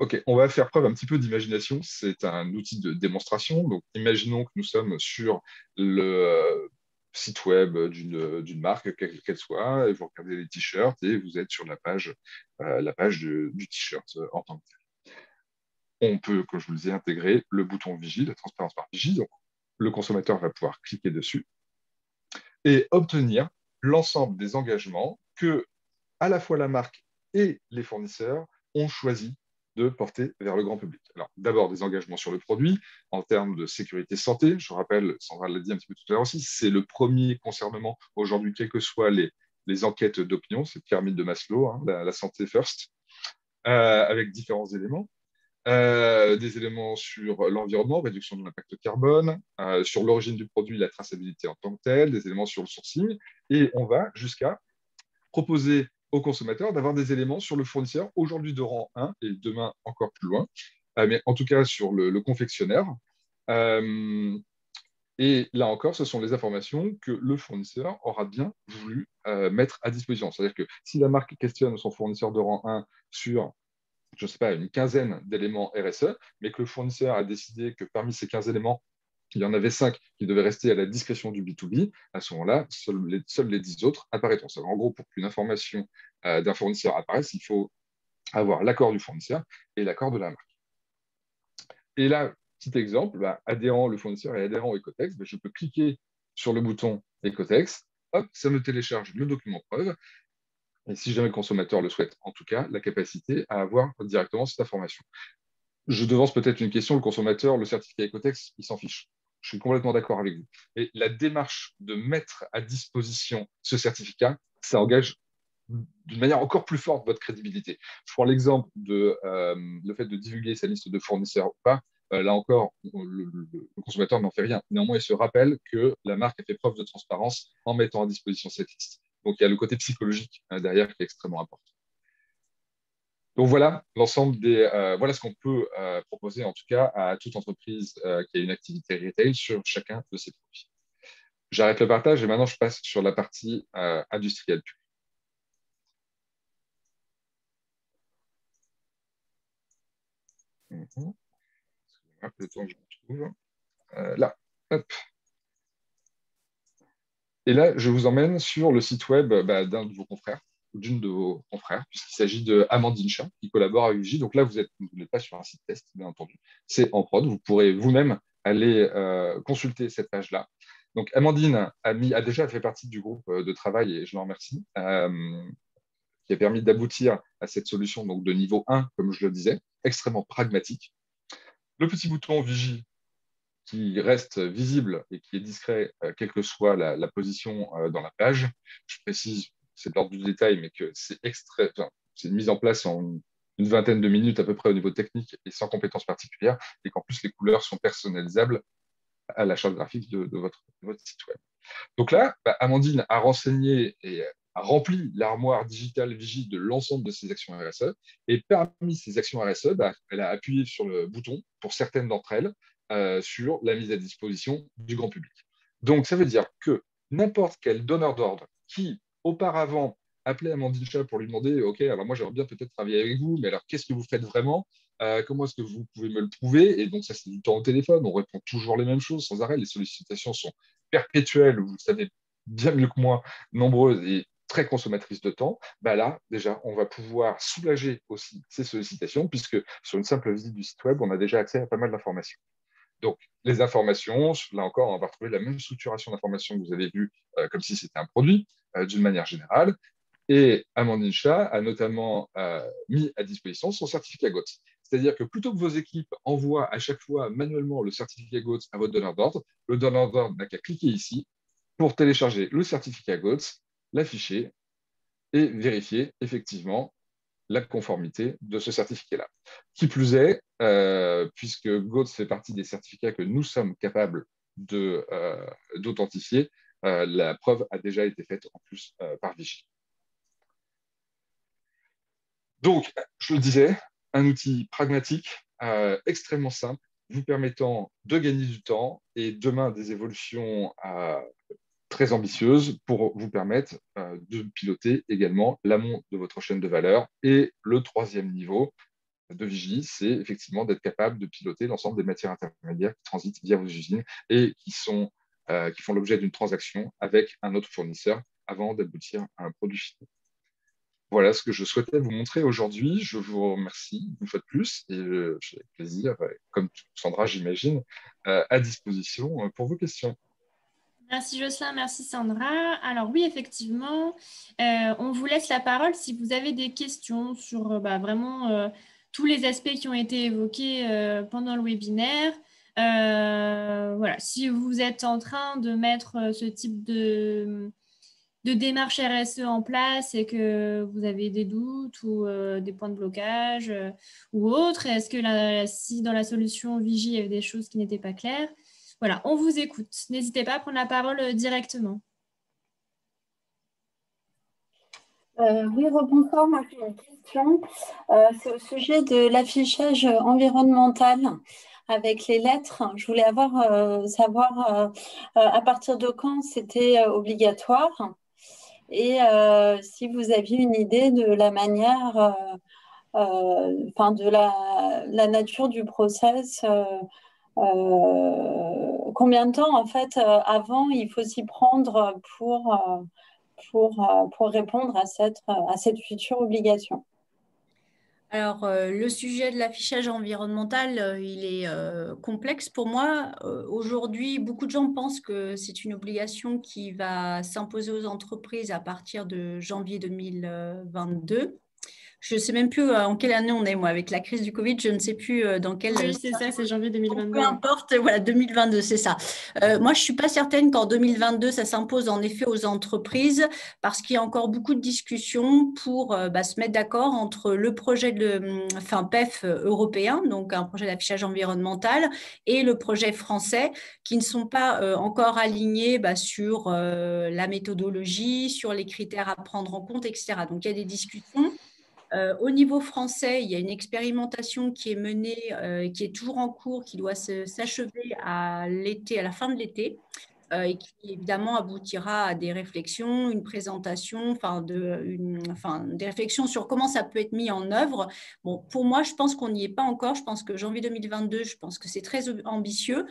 OK, on va faire preuve un petit peu d'imagination. C'est un outil de démonstration. Donc, imaginons que nous sommes sur le site web d'une marque, quelle qu'elle soit, et vous regardez les t-shirts et vous êtes sur la page du t-shirt en tant que tel. On peut, comme je vous le disais, intégrer le bouton Vigie, la transparence par Vigie. Donc, le consommateur va pouvoir cliquer dessus et obtenir l'ensemble des engagements que à la fois la marque et les fournisseurs ont choisi de porter vers le grand public. Alors, d'abord, des engagements sur le produit en termes de sécurité santé. Je rappelle, Sandra l'a dit un petit peu tout à l'heure aussi, c'est le premier concernement aujourd'hui, quelles que soient les enquêtes d'opinion, c'est la pyramide de Maslow, hein, la santé first, avec différents éléments. Des éléments sur l'environnement, réduction de l'impact carbone, sur l'origine du produit, la traçabilité en tant que telle, des éléments sur le sourcing, et on va jusqu'à proposer aux consommateurs d'avoir des éléments sur le fournisseur, aujourd'hui de rang 1 et demain encore plus loin, mais en tout cas sur le confectionnaire. Et là encore, ce sont les informations que le fournisseur aura bien voulu mettre à disposition. C'est-à-dire que si la marque questionne son fournisseur de rang 1 sur, je ne sais pas, une quinzaine d'éléments RSE, mais que le fournisseur a décidé que parmi ces 15 éléments, il y en avait 5 qui devaient rester à la discrétion du B2B, à ce moment-là, seuls les 10 autres apparaîtront. En gros, pour qu'une information d'un fournisseur apparaisse, il faut avoir l'accord du fournisseur et l'accord de la marque. Et là, petit exemple, le fournisseur est adhérent au Ecotex, je peux cliquer sur le bouton Ecotex, hop, ça me télécharge le document preuve, et si jamais le consommateur le souhaite, en tout cas, la capacité à avoir directement cette information. Je devance peut-être une question, le consommateur, le certificat Ecotex, il s'en fiche. Je suis complètement d'accord avec vous. Et la démarche de mettre à disposition ce certificat, ça engage d'une manière encore plus forte votre crédibilité. Je prends l'exemple de le fait de divulguer sa liste de fournisseurs ou pas. Là encore, le consommateur n'en fait rien. Néanmoins, il se rappelle que la marque a fait preuve de transparence en mettant à disposition cette liste. Donc, il y a le côté psychologique derrière qui est extrêmement important. Donc voilà l'ensemble voilà ce qu'on peut proposer en tout cas à toute entreprise qui a une activité retail sur chacun de ces produits. J'arrête le partage et maintenant je passe sur la partie industrielle. Le temps que je retrouve. Là, hop. Et là, je vous emmène sur le site web d'un de vos confrères, d'une de vos confrères, puisqu'il s'agit de Amandine Chat, qui collabore avec Vigie. Donc là, vous n'êtes pas sur un site test, bien entendu. C'est en prod. Vous pourrez vous-même aller consulter cette page-là. Donc Amandine a déjà fait partie du groupe de travail, et je l'en remercie, qui a permis d'aboutir à cette solution donc, de niveau 1, comme je le disais, extrêmement pragmatique. Le petit bouton Vigie qui reste visible et qui est discret, quelle que soit la position dans la page. Je précise, c'est de l'ordre du détail, mais que c'est une mise en place en une vingtaine de minutes à peu près au niveau technique et sans compétences particulières, et qu'en plus les couleurs sont personnalisables à la charte graphique de votre site web. Donc là, Amandine a renseigné et a rempli l'armoire digitale Vigie de l'ensemble de ses actions RSE. Et parmi ces actions RSE, elle a appuyé sur le bouton, pour certaines d'entre elles, sur la mise à disposition du grand public. Donc, ça veut dire que n'importe quel donneur d'ordre qui, auparavant, appelez Amandine Chat pour lui demander, OK, alors moi, j'aimerais bien peut-être travailler avec vous, mais alors qu'est-ce que vous faites vraiment? Comment est-ce que vous pouvez me le prouver? Et donc, ça, c'est du temps au téléphone. On répond toujours les mêmes choses sans arrêt. Les sollicitations sont perpétuelles, vous le savez bien mieux que moi, nombreuses et très consommatrices de temps. Bah là, déjà, on va pouvoir soulager aussi ces sollicitations, puisque sur une simple visite du site web, on a déjà accès à pas mal d'informations. Donc, les informations, là encore, on va retrouver la même structuration d'informations que vous avez vue comme si c'était un produit, d'une manière générale. Et Amandine Chat a notamment mis à disposition son certificat GOTS. C'est-à-dire que plutôt que vos équipes envoient à chaque fois manuellement le certificat GOTS à votre donneur d'ordre, le donneur d'ordre n'a qu'à cliquer ici pour télécharger le certificat GOTS, l'afficher et vérifier effectivement la conformité de ce certificat-là. Qui plus est, puisque GOTS fait partie des certificats que nous sommes capables d'authentifier, la preuve a déjà été faite en plus par Vichy. Donc, je le disais, un outil pragmatique, extrêmement simple, vous permettant de gagner du temps et demain des évolutions très ambitieuses pour vous permettre de piloter également l'amont de votre chaîne de valeur. Et le troisième niveau de Vigie, c'est effectivement d'être capable de piloter l'ensemble des matières intermédiaires qui transitent via vos usines et qui font l'objet d'une transaction avec un autre fournisseur avant d'aboutir à un produit fini. Voilà ce que je souhaitais vous montrer aujourd'hui. Je vous remercie une fois de plus et j'ai avec plaisir, comme Sandra, j'imagine, à disposition pour vos questions. Merci Jocelyn, merci Sandra. Alors oui, effectivement, on vous laisse la parole si vous avez des questions sur vraiment tous les aspects qui ont été évoqués pendant le webinaire. Voilà, si vous êtes en train de mettre ce type de démarche RSE en place et que vous avez des doutes ou des points de blocage ou autres, est-ce que si dans la solution Vigie, il y avait des choses qui n'étaient pas claires? Voilà, on vous écoute. N'hésitez pas à prendre la parole directement. Oui, rebonsoir, moi j'ai une question. C'est au sujet de l'affichage environnemental avec les lettres. Je voulais savoir à partir de quand c'était obligatoire et si vous aviez une idée de la manière, de la nature du process. Combien de temps en fait avant il faut s'y prendre pour répondre à cette future obligation? Alors, le sujet de l'affichage environnemental, il est complexe pour moi. Aujourd'hui, beaucoup de gens pensent que c'est une obligation qui va s'imposer aux entreprises à partir de janvier 2022. Je ne sais même plus en quelle année on est, moi, avec la crise du Covid, je ne sais plus dans quelle... Oui, c'est ça, c'est janvier 2022. Peu importe, voilà, 2022, c'est ça. Moi, je ne suis pas certaine qu'en 2022, ça s'impose en effet aux entreprises parce qu'il y a encore beaucoup de discussions pour se mettre d'accord entre le projet de PEF européen, donc un projet d'affichage environnemental, et le projet français qui ne sont pas encore alignés sur la méthodologie, sur les critères à prendre en compte, etc. Donc, il y a des discussions. Au niveau français, il y a une expérimentation qui est menée, qui est toujours en cours, qui doit s'achever à la fin de l'été, et qui évidemment aboutira à des réflexions, une présentation, des réflexions sur comment ça peut être mis en œuvre. Bon, pour moi, je pense qu'on n'y est pas encore. Je pense que janvier 2022, je pense que c'est très ambitieux.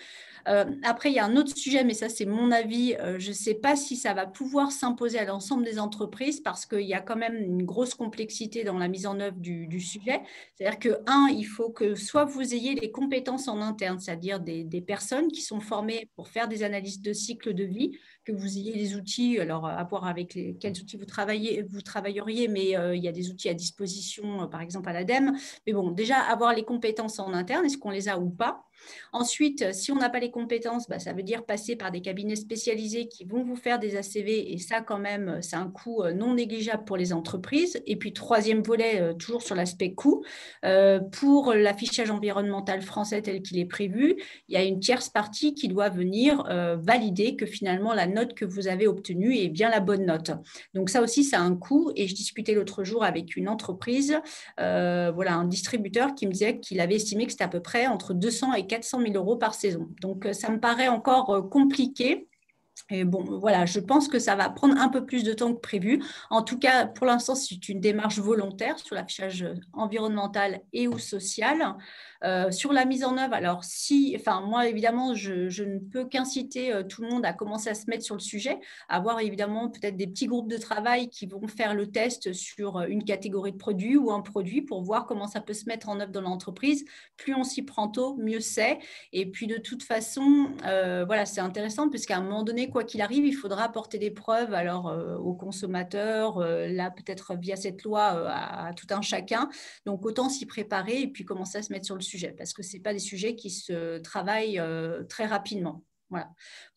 Après, il y a un autre sujet, mais ça, c'est mon avis. Je ne sais pas si ça va pouvoir s'imposer à l'ensemble des entreprises parce qu'il y a quand même une grosse complexité dans la mise en œuvre du sujet. C'est-à-dire que, il faut que soit vous ayez les compétences en interne, c'est-à-dire des personnes qui sont formées pour faire des analyses de cycle de vie, que vous ayez des outils, alors à voir avec quels outils vous travailleriez, mais il y a des outils à disposition, par exemple à l'ADEME. Mais bon, déjà, avoir les compétences en interne, est-ce qu'on les a ou pas? Ensuite, si on n'a pas les compétences, ça veut dire passer par des cabinets spécialisés qui vont vous faire des ACV et ça quand même, c'est un coût non négligeable pour les entreprises. Et puis troisième volet, toujours sur l'aspect coût, pour l'affichage environnemental français tel qu'il est prévu, il y a une tierce partie qui doit venir valider que finalement la note que vous avez obtenue est bien la bonne note. Donc ça aussi, ça a un coût et je discutais l'autre jour avec une entreprise, un distributeur qui me disait qu'il avait estimé que c'était à peu près entre 200 et 400 000 € par saison. Donc, ça me paraît encore compliqué Et bon, voilà, je pense que ça va prendre un peu plus de temps que prévu. En tout cas, pour l'instant, c'est une démarche volontaire sur l'affichage environnemental et ou social. Sur la mise en œuvre, alors moi, évidemment, je ne peux qu'inciter tout le monde à commencer à se mettre sur le sujet, avoir évidemment peut-être des petits groupes de travail qui vont faire le test sur une catégorie de produits ou un produit pour voir comment ça peut se mettre en œuvre dans l'entreprise. Plus on s'y prend tôt, mieux c'est. Et puis, de toute façon, voilà, c'est intéressant puisqu'à un moment donné, quoi qu'il arrive, il faudra apporter des preuves alors aux consommateurs, là peut-être via cette loi à tout un chacun. Donc autant s'y préparer et puis commencer à se mettre sur le sujet parce que ce n'est pas des sujets qui se travaillent très rapidement. Voilà.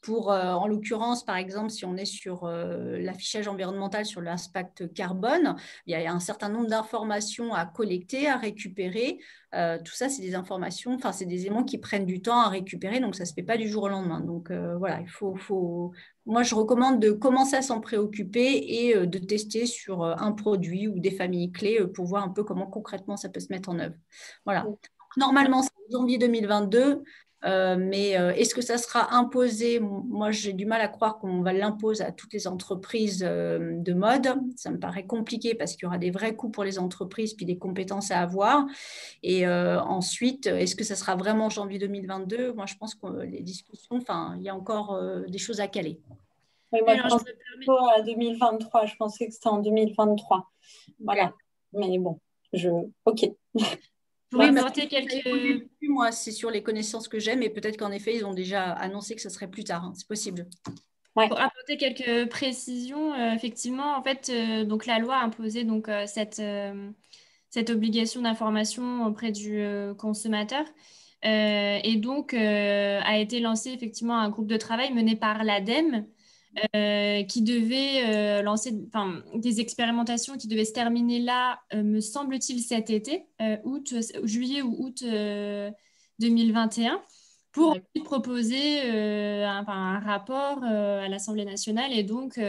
En l'occurrence, par exemple, si on est sur l'affichage environnemental sur l'impact carbone, il y a un certain nombre d'informations à collecter, à récupérer. Tout ça, c'est des informations, enfin, c'est des éléments qui prennent du temps à récupérer, donc ça ne se fait pas du jour au lendemain. Donc voilà, moi, je recommande de commencer à s'en préoccuper et de tester sur un produit ou des familles clés pour voir un peu comment concrètement ça peut se mettre en œuvre. Voilà. Normalement, c'est janvier 2022. Mais est-ce que ça sera imposé? Moi, j'ai du mal à croire qu'on va l'imposer à toutes les entreprises de mode. Ça me paraît compliqué parce qu'il y aura des vrais coûts pour les entreprises puis des compétences à avoir. Et ensuite, est-ce que ça sera vraiment janvier 2022? Moi, je pense que les discussions, enfin, il y a encore des choses à caler. Oui, moi, je pensais plutôt à 2023. Je pensais que c'était en 2023. Voilà. Mais bon, OK. Pour apporter quelques... Moi, c'est sur les connaissances que j'ai, mais peut-être qu'en effet, ils ont déjà annoncé que ce serait plus tard. Hein. C'est possible. Ouais. Pour apporter quelques précisions, effectivement, en fait, donc la loi a imposé donc, cette obligation d'information auprès du consommateur. Et donc, a été lancé effectivement un groupe de travail mené par l'ADEME qui devait lancer des expérimentations qui devaient se terminer là, me semble-t-il, cet été, juillet ou août 2021, pour proposer un rapport à l'Assemblée nationale et donc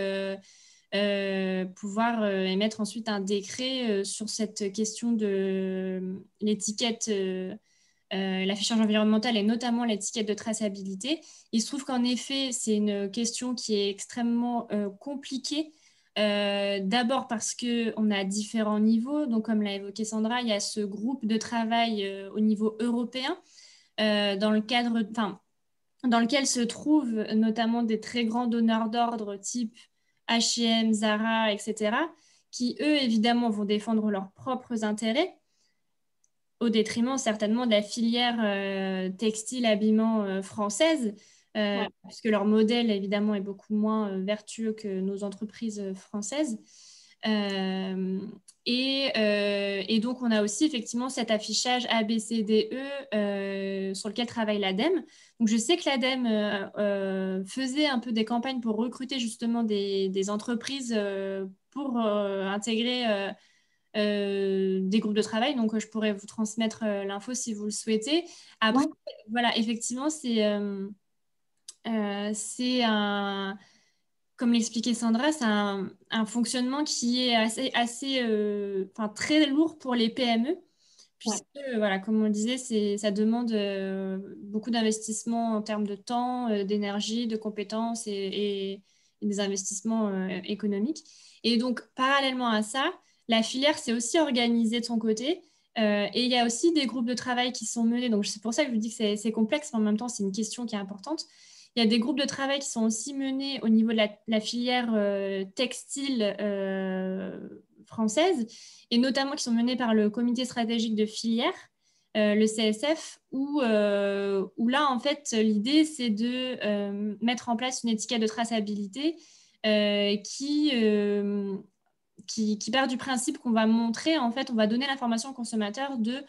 pouvoir émettre ensuite un décret sur cette question de l'étiquette, l'affichage environnemental et notamment l'étiquette de traçabilité. Il se trouve qu'en effet, c'est une question qui est extrêmement compliquée. D'abord parce qu'on a différents niveaux. Donc, comme l'a évoqué Sandra, il y a ce groupe de travail au niveau européen dans lequel se trouvent notamment des très grands donneurs d'ordre type H&M, Zara, etc., qui, eux, évidemment, vont défendre leurs propres intérêts au détriment certainement de la filière textile, habillement française, puisque leur modèle, évidemment, est beaucoup moins vertueux que nos entreprises françaises. Et donc, on a aussi effectivement cet affichage ABCDE sur lequel travaille l'ADEME. Donc, je sais que l'ADEME faisait un peu des campagnes pour recruter justement des entreprises pour intégrer des groupes de travail. Donc, je pourrais vous transmettre l'info si vous le souhaitez. Après, voilà, effectivement, c'est comme l'expliquait Sandra, c'est un fonctionnement qui est assez très lourd pour les PME, puisque, voilà, comme on le disait, ça demande beaucoup d'investissements en termes de temps, d'énergie, de compétences et des investissements économiques. Et donc, parallèlement à ça, la filière s'est aussi organisée de son côté. Et il y a aussi des groupes de travail qui sont menés. Donc, c'est pour ça que je vous dis que c'est complexe, mais en même temps, c'est une question qui est importante. Il y a des groupes de travail qui sont aussi menés au niveau de la filière textile française, et notamment qui sont menés par le comité stratégique de filière, le CSF, où là, en fait, l'idée, c'est de mettre en place une étiquette de traçabilité qui part du principe qu'on va montrer, en fait, on va donner l'information au consommateur de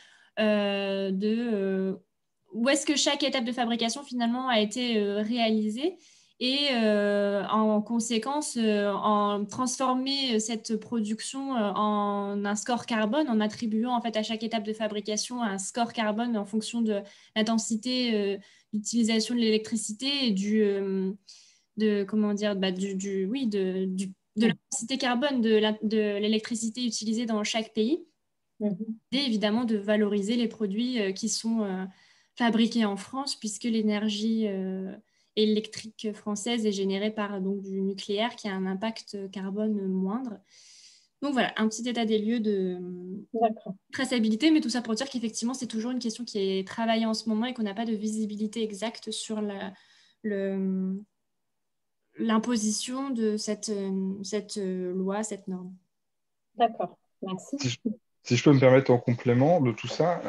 où est-ce que chaque étape de fabrication finalement a été réalisée et en conséquence en transformer cette production en un score carbone en attribuant en fait à chaque étape de fabrication un score carbone en fonction de l'intensité d'utilisation de l'électricité et de l'intensité carbone de l'électricité utilisée dans chaque pays. Et évidemment de valoriser les produits qui sont fabriqués en France, puisque l'énergie électrique française est générée par donc, du nucléaire qui a un impact carbone moindre. Donc voilà, un petit état des lieux de traçabilité, mais tout ça pour dire qu'effectivement, c'est toujours une question qui est travaillée en ce moment et qu'on n'a pas de visibilité exacte sur l'imposition de cette loi, cette norme. D'accord, merci. Si je peux me permettre en complément de tout ça,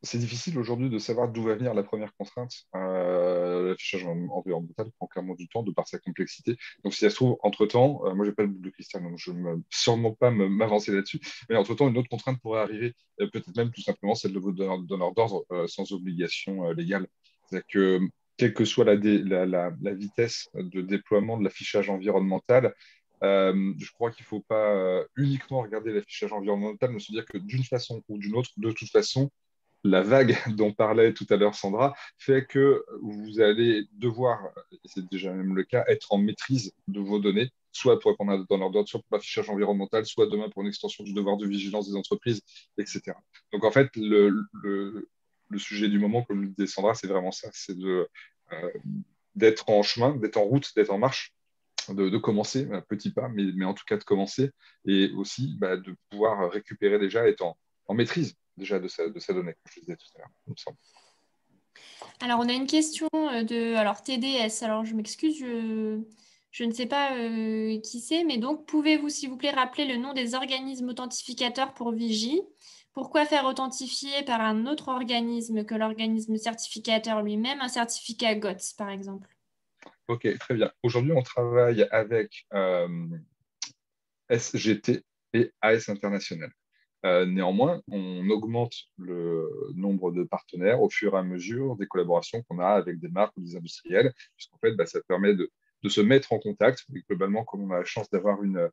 c'est difficile aujourd'hui de savoir d'où va venir la première contrainte. L'affichage environnemental prend clairement du temps de par sa complexité. Donc, si ça se trouve, entre-temps, moi, je n'ai pas le boule de cristal, donc je ne vais sûrement pas m'avancer là-dessus. Mais entre-temps, une autre contrainte pourrait arriver, peut-être même tout simplement celle de vos donneurs d'ordre sans obligation légale. C'est-à-dire que, quelle que soit la vitesse de déploiement de l'affichage environnemental, je crois qu'il ne faut pas uniquement regarder l'affichage environnemental, mais se dire que d'une façon ou d'une autre, de toute façon, la vague dont parlait tout à l'heure Sandra fait que vous allez devoir, et c'est déjà même le cas, être en maîtrise de vos données, soit pour répondre à un donneur d'ordre, soit pour l'affichage environnemental, soit demain pour une extension du devoir de vigilance des entreprises, etc. Donc en fait, le sujet du moment, comme le disait Sandra, c'est vraiment ça, c'est d'être en chemin, d'être en route, d'être en marche, de commencer, un petit pas, mais en tout cas de commencer, et aussi de pouvoir récupérer déjà, être en maîtrise déjà de sa donnée, comme je disais tout à l'heure, il me semble. Alors, on a une question de TDS. Alors, je m'excuse, je ne sais pas qui c'est, mais donc, pouvez-vous, s'il vous plaît, rappeler le nom des organismes authentificateurs pour Vigie? Pourquoi faire authentifier par un autre organisme que l'organisme certificateur lui-même, un certificat GOTS, par exemple? Ok, très bien. Aujourd'hui, on travaille avec SGT et AS International. Néanmoins, on augmente le nombre de partenaires au fur et à mesure des collaborations qu'on a avec des marques ou des industriels, puisqu'en fait, ça permet de se mettre en contact. Et globalement, comme on a la chance d'avoir une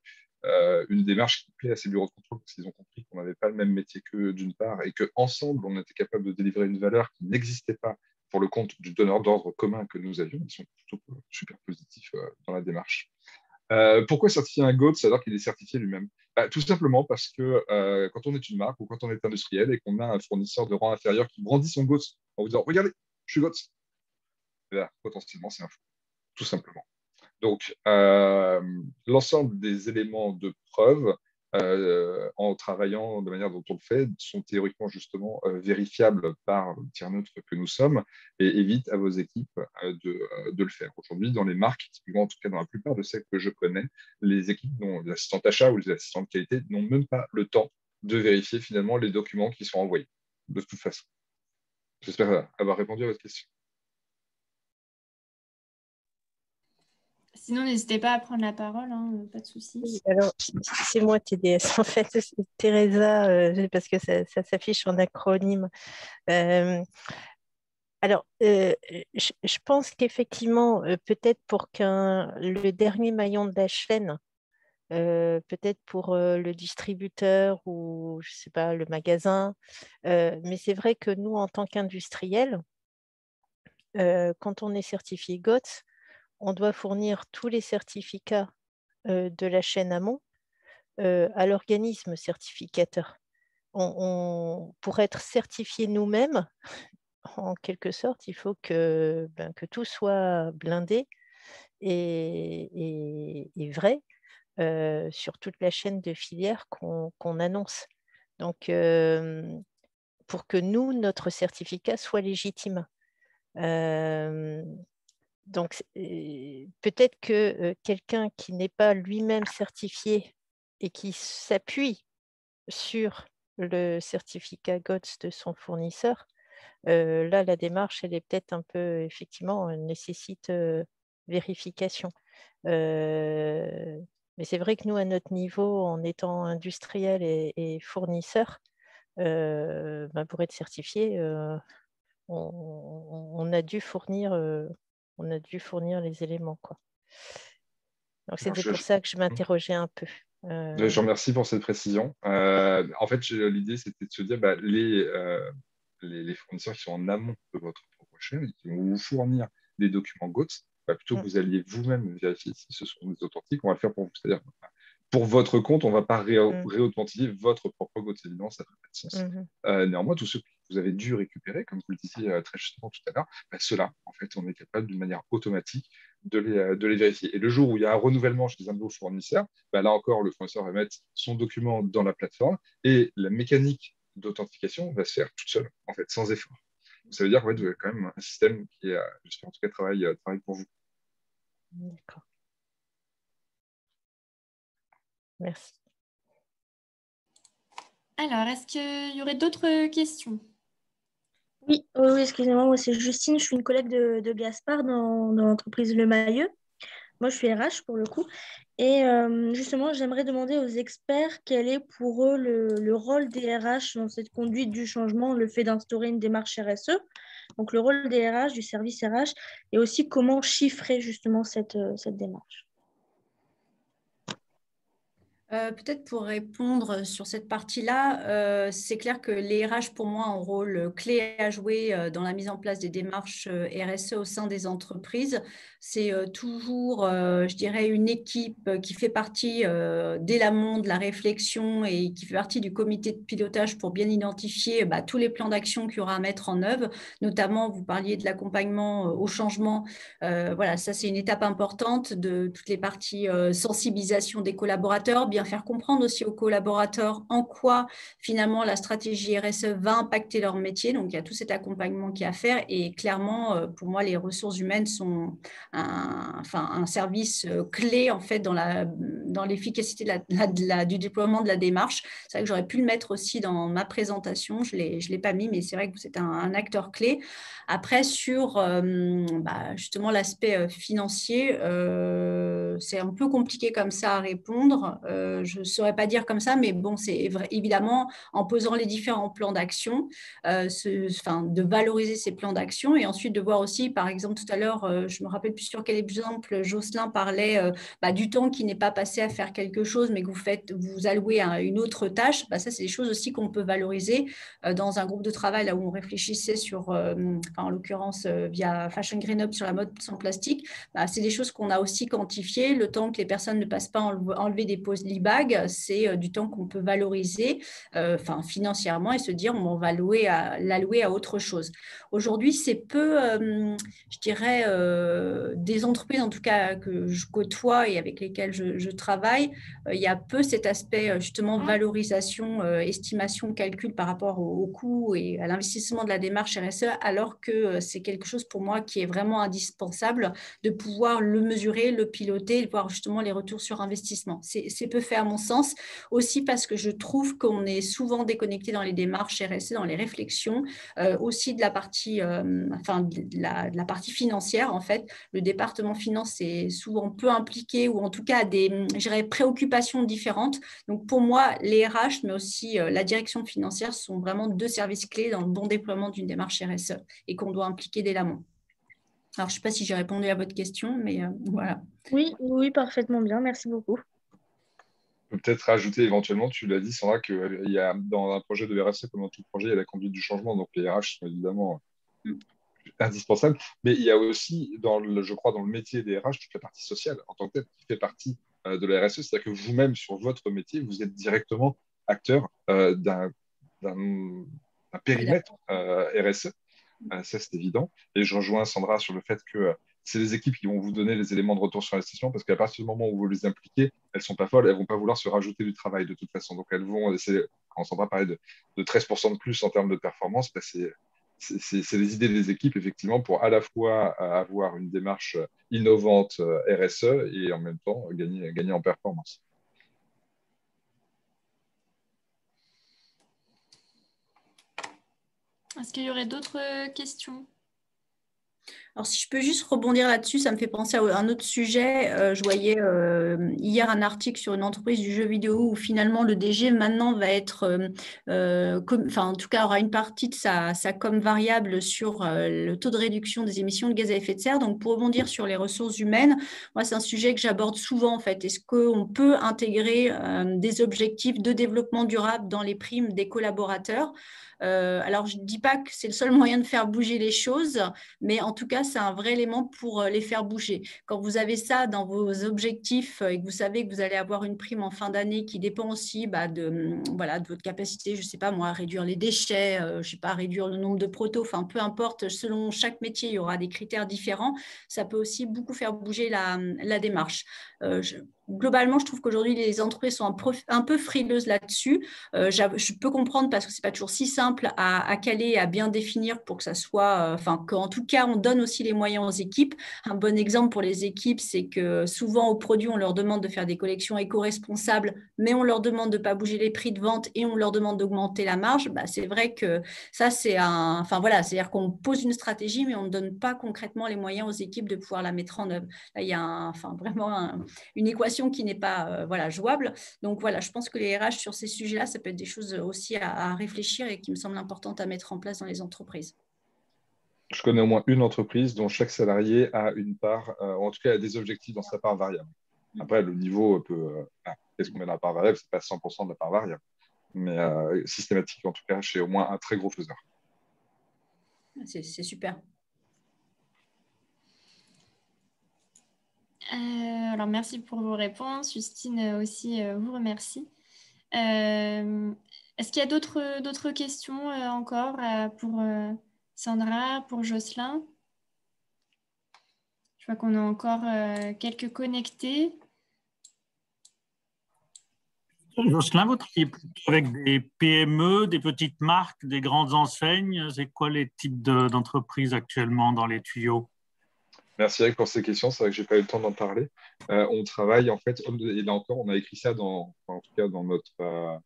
démarche qui plaît à ces bureaux de contrôle, parce qu'ils ont compris qu'on n'avait pas le même métier qu'eux d'une part, et qu'ensemble, on était capable de délivrer une valeur qui n'existait pas pour le compte du donneur d'ordre commun que nous avions. Ils sont plutôt super positifs dans la démarche. Pourquoi certifier un GOTS alors qu'il est certifié lui-même? Tout simplement parce que quand on est une marque ou quand on est industriel et qu'on a un fournisseur de rang inférieur qui brandit son GOTS en vous disant regardez, je suis GOTS, là, potentiellement c'est un faux, tout simplement. Donc, l'ensemble des éléments de preuve, en travaillant de manière dont on le fait, sont théoriquement justement vérifiables par le tiers neutre que nous sommes et évite à vos équipes de le faire. Aujourd'hui, dans les marques, typiquement, en tout cas dans la plupart de celles que je connais, les équipes, les assistants achat ou les assistants de qualité, n'ont même pas le temps de vérifier finalement les documents qui sont envoyés, de toute façon. J'espère avoir répondu à votre question. Sinon, n'hésitez pas à prendre la parole, hein, pas de souci. Alors, c'est moi TDS en fait, Teresa, parce que ça s'affiche en acronyme. Je pense qu'effectivement, peut-être pour le dernier maillon de la chaîne, peut-être pour le distributeur ou, je sais pas, le magasin, mais c'est vrai que nous, en tant qu'industriels, quand on est certifié GOTS, on doit fournir tous les certificats de la chaîne amont à l'organisme certificateur. Pour être certifié nous-mêmes, en quelque sorte, il faut que tout soit blindé et vrai sur toute la chaîne de filière qu'on annonce. Donc, pour que nous, notre certificat soit légitime. Donc, peut-être que quelqu'un qui n'est pas lui-même certifié et qui s'appuie sur le certificat GOTS de son fournisseur, là, la démarche, elle est peut-être un peu, effectivement, elle nécessite vérification. Mais c'est vrai que nous, à notre niveau, en étant industriel et fournisseur, pour être certifié, on a dû fournir les éléments, quoi. Donc, c'était pour ça que je m'interrogeais un peu. Je vous remercie pour cette précision. En fait, l'idée, c'était de se dire les fournisseurs qui sont en amont de votre propre chaîne et qui vont vous fournir des documents GOTS, plutôt que vous alliez vous-même vérifier si ce sont des authentiques, on va le faire pour vous. C'est-à-dire pour votre compte, on ne va pas réauthentifier votre propre code. Évidemment, ça n'a pas de sens. Néanmoins, tous ceux que vous avez dû récupérer, comme vous le disiez très justement tout à l'heure, ceux-là, en fait, on est capable d'une manière automatique de les vérifier. Et le jour où il y a un renouvellement chez un nouveau fournisseur, là encore, le fournisseur va mettre son document dans la plateforme et la mécanique d'authentification va se faire toute seule, en fait, sans effort. Ça veut dire que vous avez quand même un système qui, j'espère en tout cas, travaille pour vous. D'accord. Merci. Alors, est-ce qu'il y aurait d'autres questions? Oui, excusez-moi, moi c'est Justine, je suis une collègue de Gaspard dans l'entreprise Le Mailleux. Moi, je suis RH pour le coup. Et justement, j'aimerais demander aux experts quel est pour eux le rôle des RH dans cette conduite du changement, le fait d'instaurer une démarche RSE. Donc, le rôle des RH, du service RH, et aussi comment chiffrer justement cette démarche. Peut-être pour répondre sur cette partie-là, c'est clair que les RH, pour moi, ont un rôle clé à jouer dans la mise en place des démarches RSE au sein des entreprises. C'est toujours, je dirais, une équipe qui fait partie dès l'amont de la réflexion et qui fait partie du comité de pilotage pour bien identifier tous les plans d'action qu'il y aura à mettre en œuvre. Notamment, vous parliez de l'accompagnement au changement. Voilà, ça, c'est une étape importante de toutes les parties sensibilisation des collaborateurs, bien faire comprendre aussi aux collaborateurs en quoi finalement la stratégie RSE va impacter leur métier. Donc il y a tout cet accompagnement qu'il y a à faire et clairement pour moi les ressources humaines sont un service clé en fait dans l'efficacité du déploiement de la démarche. C'est vrai que j'aurais pu le mettre aussi dans ma présentation, je l'ai pas mis, mais c'est vrai que c'est un acteur clé. Après sur justement l'aspect financier, c'est un peu compliqué comme ça à répondre. Je ne saurais pas dire comme ça, mais bon, c'est évidemment en posant les différents plans d'action, de valoriser ces plans d'action et ensuite de voir aussi, par exemple, tout à l'heure, je ne me rappelle plus sur quel exemple, Jocelyn parlait du temps qui n'est pas passé à faire quelque chose, mais que vous allouez à une autre tâche. Ça, c'est des choses aussi qu'on peut valoriser dans un groupe de travail là où on réfléchissait sur, en l'occurrence via Fashion Green Up sur la mode sans plastique. C'est des choses qu'on a aussi quantifiées. Le temps que les personnes ne passent pas enlever des polybags, c'est du temps qu'on peut valoriser financièrement et se dire on va l'allouer à autre chose. Aujourd'hui, c'est peu, je dirais, des entreprises en tout cas que je côtoie et avec lesquelles je travaille, il y a peu cet aspect justement valorisation, estimation, calcul par rapport au coût et à l'investissement de la démarche RSE, alors que c'est quelque chose pour moi qui est vraiment indispensable de pouvoir le mesurer, le piloter, voir justement les retours sur investissement. C'est peu fait à mon sens, aussi parce que je trouve qu'on est souvent déconnecté dans les démarches RSE, dans les réflexions, aussi de la partie, de la partie financière en fait. Le département finance est souvent peu impliqué ou en tout cas a des préoccupations différentes. Donc pour moi, les RH, mais aussi la direction financière sont vraiment deux services clés dans le bon déploiement d'une démarche RSE et qu'on doit impliquer dès l'amont. Alors, je ne sais pas si j'ai répondu à votre question, mais voilà. Oui, parfaitement bien. Merci beaucoup. Je peux peut-être rajouter éventuellement, tu l'as dit, Sandra, qu'il y a dans un projet de RSE, comme dans tout projet, il y a la conduite du changement. Donc, les RH sont évidemment indispensables. Mais il y a aussi, je crois, dans le métier des RH, toute la partie sociale en tant que telle qui fait partie de la RSE. C'est-à-dire que vous-même, sur votre métier, vous êtes directement acteur d'un périmètre RSE. Ça, c'est évident. Et je rejoins Sandra sur le fait que c'est les équipes qui vont vous donner les éléments de retour sur investissement parce qu'à partir du moment où vous les impliquez, elles ne sont pas folles, elles ne vont pas vouloir se rajouter du travail de toute façon. Donc, elles vont essayer, quand Sandra parlait de 13% de plus en termes de performance, c'est les idées des équipes, effectivement, pour à la fois avoir une démarche innovante RSE et en même temps gagner en performance. Est-ce qu'il y aurait d'autres questions ? Alors, si je peux juste rebondir là-dessus, ça me fait penser à un autre sujet. Je voyais hier un article sur une entreprise du jeu vidéo où finalement le DG maintenant va être, en tout cas aura une partie de sa com variable sur le taux de réduction des émissions de gaz à effet de serre. Donc, pour rebondir sur les ressources humaines, moi, c'est un sujet que j'aborde souvent en fait. Est-ce qu'on peut intégrer des objectifs de développement durable dans les primes des collaborateurs ? Alors, je ne dis pas que c'est le seul moyen de faire bouger les choses, mais en tout cas, là, c'est un vrai élément pour les faire bouger. Quand vous avez ça dans vos objectifs et que vous savez que vous allez avoir une prime en fin d'année qui dépend aussi de votre capacité, je ne sais pas moi, à réduire les déchets, je ne sais pas, à réduire le nombre de protos, enfin peu importe, selon chaque métier, il y aura des critères différents. Ça peut aussi beaucoup faire bouger la démarche. Globalement, je trouve qu'aujourd'hui, les entreprises sont un peu frileuses là-dessus. Je peux comprendre parce que ce n'est pas toujours si simple à caler, à bien définir pour que ça soit, qu'en tout cas, on donne aussi les moyens aux équipes. Un bon exemple pour les équipes, c'est que souvent, aux produits, on leur demande de faire des collections éco-responsables, mais on leur demande de ne pas bouger les prix de vente et on leur demande d'augmenter la marge. C'est vrai que ça, c'est-à-dire qu'on pose une stratégie, mais on ne donne pas concrètement les moyens aux équipes de pouvoir la mettre en œuvre. Là, il y a vraiment une équation qui n'est pas jouable. Donc voilà, je pense que les RH sur ces sujets-là, ça peut être des choses aussi à réfléchir et qui me semblent importantes à mettre en place dans les entreprises. Je connais au moins une entreprise dont chaque salarié a une part, ou en tout cas a des objectifs dans sa part variable. Après, le niveau peut... qu'est-ce qu'on met dans la part variable? Ce n'est pas 100% de la part variable, mais systématique en tout cas chez au moins un très gros faiseur. C'est super. Alors, merci pour vos réponses. Justine aussi vous remercie. Est-ce qu'il y a d'autres questions encore pour Sandra, pour Jocelyn? Je vois qu'on a encore quelques connectés. Jocelyn, vous travaillez plutôt avec des PME, des petites marques, des grandes enseignes. C'est quoi les types d'entreprises actuellement dans les tuyaux? Merci Eric pour ces questions. C'est vrai que je n'ai pas eu le temps d'en parler. On travaille en fait, et là encore, on a écrit ça en tout cas dans notre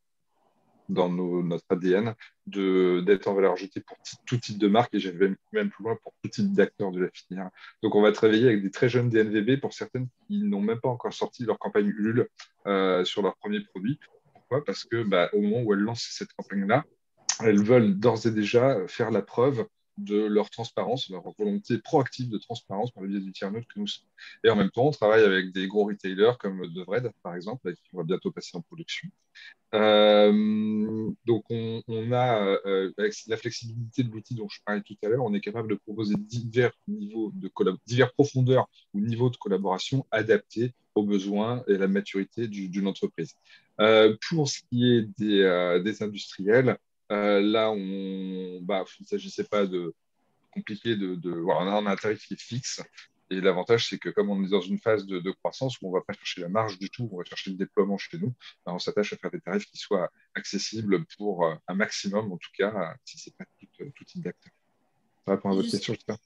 ADN, d'être en valeur ajoutée pour tout type de marque, et j'avais même plus loin pour tout type d'acteurs de la filière. Donc, on va travailler avec des très jeunes DNVB, pour certaines qui n'ont même pas encore sorti leur campagne Ulule sur leurs premiers produits. Pourquoi? Parce que au moment où elles lancent cette campagne-là, elles veulent d'ores et déjà faire la preuve de leur transparence, leur volonté proactive de transparence par le biais du tiers neutre que nous sommes. Et en même temps, on travaille avec des gros retailers comme Devred, par exemple, avec qui on va bientôt passer en production. Donc, on a, avec la flexibilité de l'outil dont je parlais tout à l'heure, on est capable de proposer divers profondeurs ou niveaux de collaboration adaptés aux besoins et à la maturité d'une entreprise. Pour ce qui est des industriels, là, il ne s'agissait pas de compliqué voilà, on a un tarif qui est fixe. Et l'avantage, c'est que comme on est dans une phase de croissance où on ne va pas chercher la marge du tout, on va chercher le déploiement chez nous, on s'attache à faire des tarifs qui soient accessibles pour un maximum, en tout cas, si ce n'est pas tout type d'acteur. Ça répond à votre question, j'espère.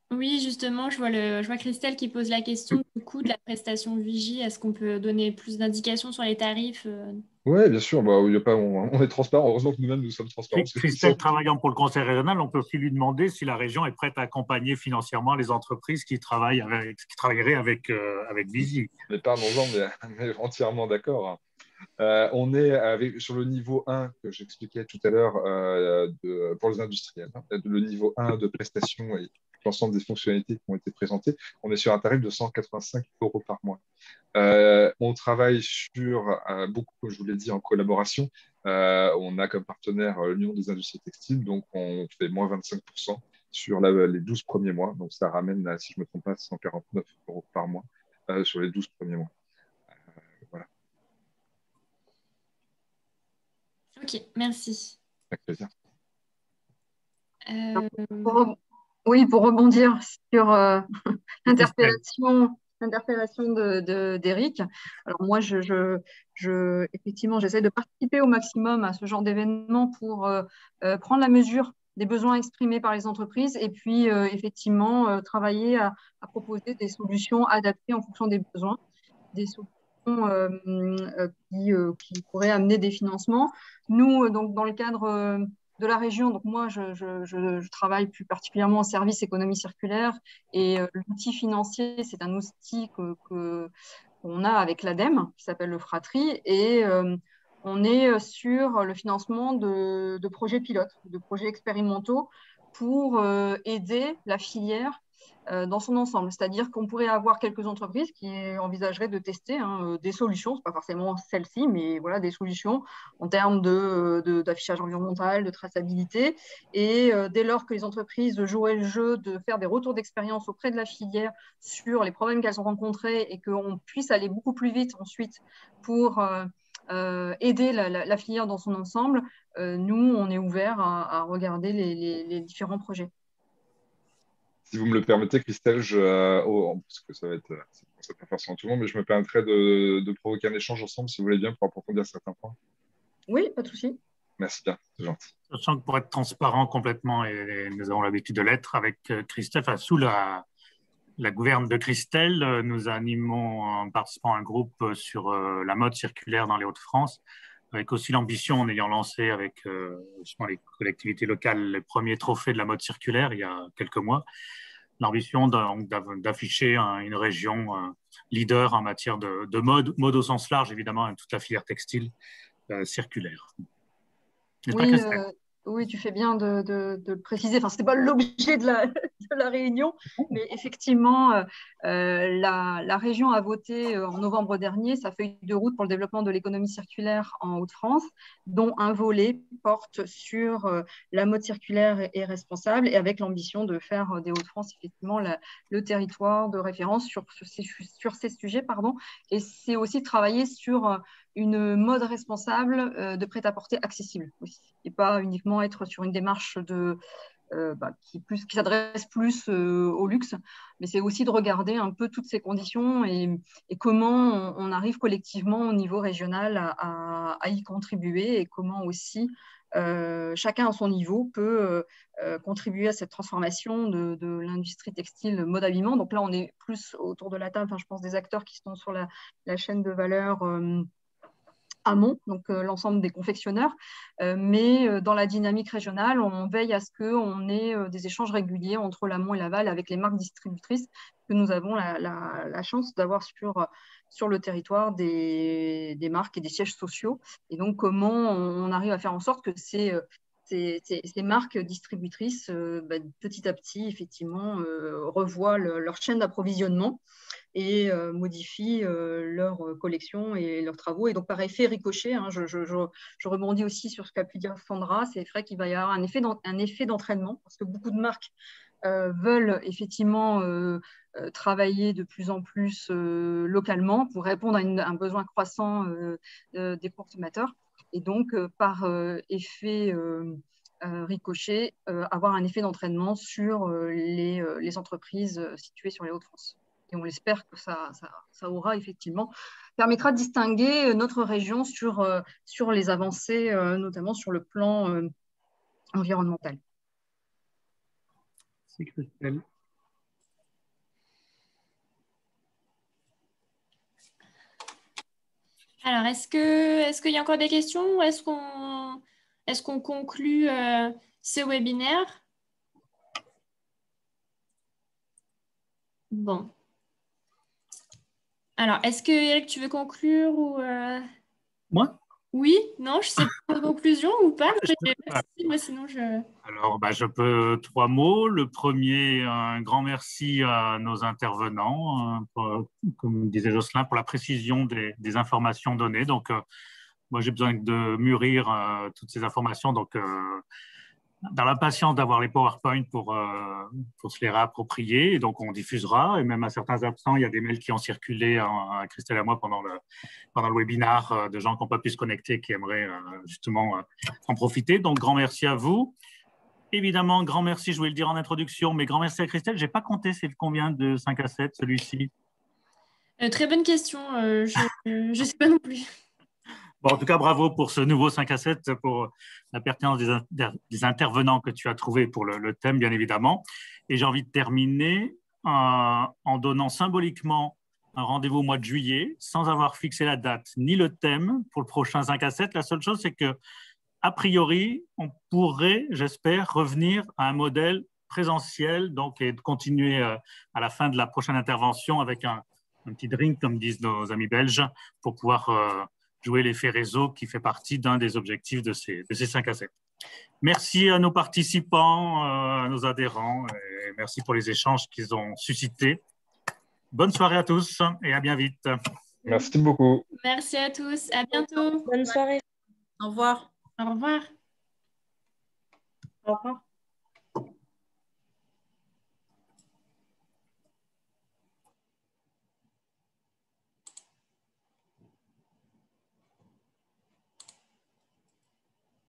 Oui, justement, je vois Christelle qui pose la question du coût de la prestation Vigie. Est-ce qu'on peut donner plus d'indications sur les tarifs Oui, bien sûr, on est transparent. Heureusement que nous-mêmes, nous sommes transparents. Christelle, travaillant pour le Conseil régional, on peut aussi lui demander si la région est prête à accompagner financièrement les entreprises qui travailleraient avec Vigie. Mais parlons-en, mais entièrement d'accord. On est sur le niveau 1 que j'expliquais tout à l'heure pour les industriels, le niveau 1 de prestation et l'ensemble des fonctionnalités qui ont été présentées. On est sur un tarif de 185 € par mois. On travaille sur beaucoup, comme je vous l'ai dit, en collaboration. On a comme partenaire l'Union des industries textiles, donc on fait moins 25% sur les 12 premiers mois. Donc ça ramène, si je ne me trompe pas, 149 € par mois sur les 12 premiers mois. Voilà. Ok, merci. Avec plaisir. Oui, pour rebondir sur l'interpellation d'Éric. Alors moi, effectivement, j'essaie de participer au maximum à ce genre d'événement pour prendre la mesure des besoins exprimés par les entreprises et puis effectivement travailler à proposer des solutions adaptées en fonction des besoins, des solutions qui pourraient amener des financements. Nous, donc dans le cadre de la région, donc moi je travaille plus particulièrement en service économie circulaire et l'outil financier, c'est un outil qu'on a avec l'ADEME qui s'appelle le Fratri et on est sur le financement de projets pilotes, de projets expérimentaux pour aider la filière dans son ensemble. C'est-à-dire qu'on pourrait avoir quelques entreprises qui envisageraient de tester des solutions, ce n'est pas forcément celle-ci, mais voilà, des solutions en termes d'affichage environnemental, de traçabilité. Et dès lors que les entreprises joueraient le jeu de faire des retours d'expérience auprès de la filière sur les problèmes qu'elles ont rencontrés et qu'on puisse aller beaucoup plus vite ensuite pour aider la filière dans son ensemble, nous, on est ouvert à regarder les différents projets. Si vous me le permettez, Christelle, parce que ça va pas forcément tout le monde, mais je me permettrai de provoquer un échange ensemble, si vous voulez bien, pour approfondir certains points. Oui, pas de souci. Merci bien, c'est gentil. Sachant que pour être transparent complètement, et nous avons l'habitude de l'être, avec Christelle, sous la gouverne de Christelle, nous animons en participant à un groupe sur la mode circulaire dans les Hauts-de-France, avec aussi l'ambition, en ayant lancé avec les collectivités locales les premiers trophées de la mode circulaire il y a quelques mois, l'ambition d'afficher une région leader en matière de mode au sens large, évidemment, toute la filière textile circulaire. Oui, tu fais bien de le préciser. Enfin, ce n'était pas l'objet de la réunion, mais effectivement, la région a voté en novembre dernier sa feuille de route pour le développement de l'économie circulaire en Hauts-de-France, dont un volet porte sur la mode circulaire et responsable, et avec l'ambition de faire des Hauts-de-France effectivement le territoire de référence sur ces sujets. Et c'est aussi de travailler sur une mode responsable de prêt-à-porter accessible aussi, et pas uniquement être sur une démarche qui s'adresse plus au luxe, mais c'est aussi de regarder un peu toutes ces conditions et comment on arrive collectivement au niveau régional à y contribuer, et comment aussi chacun à son niveau peut contribuer à cette transformation de l'industrie textile mode habillement. Donc là, on est plus autour de la table, je pense, des acteurs qui sont sur la chaîne de valeur amont, donc l'ensemble des confectionneurs, mais dans la dynamique régionale, on veille à ce qu'on ait des échanges réguliers entre l'amont et l'aval avec les marques distributrices que nous avons la chance d'avoir sur le territoire des marques et des sièges sociaux. Et donc, comment on arrive à faire en sorte que ces marques distributrices, petit à petit, effectivement, revoient leur chaîne d'approvisionnement et modifient leur collection et leurs travaux. Et donc, par effet ricochet, je rebondis aussi sur ce qu'a pu dire Sandra, c'est vrai qu'il va y avoir un effet d'entraînement, parce que beaucoup de marques veulent effectivement travailler de plus en plus localement pour répondre à un besoin croissant des consommateurs. Et donc, par effet ricochet, avoir un effet d'entraînement sur les entreprises situées sur les Hauts-de-France. Et on l'espère que ça aura effectivement, permettra de distinguer notre région sur les avancées, notamment sur le plan environnemental. C'est Christelle. Alors, est-ce qu'il y a encore des questions, ou est-ce qu'on conclut ce webinaire? Bon. Alors, est-ce que Eric, tu veux conclure ou Moi? Oui? Non? Je sais pas de conclusion ou pas? Merci, moi sinon je... Alors, je peux 3 mots. Le premier, un grand merci à nos intervenants, comme disait Jocelyn, pour la précision des informations données. Donc, moi, j'ai besoin de mûrir toutes ces informations. Donc, dans la patience d'avoir les PowerPoint pour se les réapproprier. Et donc, on diffusera. Et même à certains absents, il y a des mails qui ont circulé à Christelle et à moi pendant le webinaire de gens qui n'ont pas pu se connecter, qui aimeraient justement en profiter. Donc, grand merci à vous. Évidemment, grand merci, je voulais le dire en introduction, mais grand merci à Christelle. Je n'ai pas compté c'est combien de 5 à 7, celui-ci. Très bonne question. Je ne sais pas non plus. Bon, en tout cas, bravo pour ce nouveau 5 à 7, pour la pertinence des intervenants que tu as trouvés pour le thème, bien évidemment. Et j'ai envie de terminer en donnant symboliquement un rendez-vous au mois de juillet, sans avoir fixé la date ni le thème pour le prochain 5 à 7. La seule chose, c'est que, a priori, on pourrait, j'espère, revenir à un modèle présentiel, donc, et de continuer à la fin de la prochaine intervention avec un petit drink, comme disent nos amis belges, pour pouvoir jouer l'effet réseau qui fait partie d'un des objectifs de ces 5 à 7. Merci à nos participants, à nos adhérents, et merci pour les échanges qu'ils ont suscités. Bonne soirée à tous et à bien vite. Merci beaucoup. Merci à tous. À bientôt. Bonne soirée. Au revoir. Au revoir. Au revoir.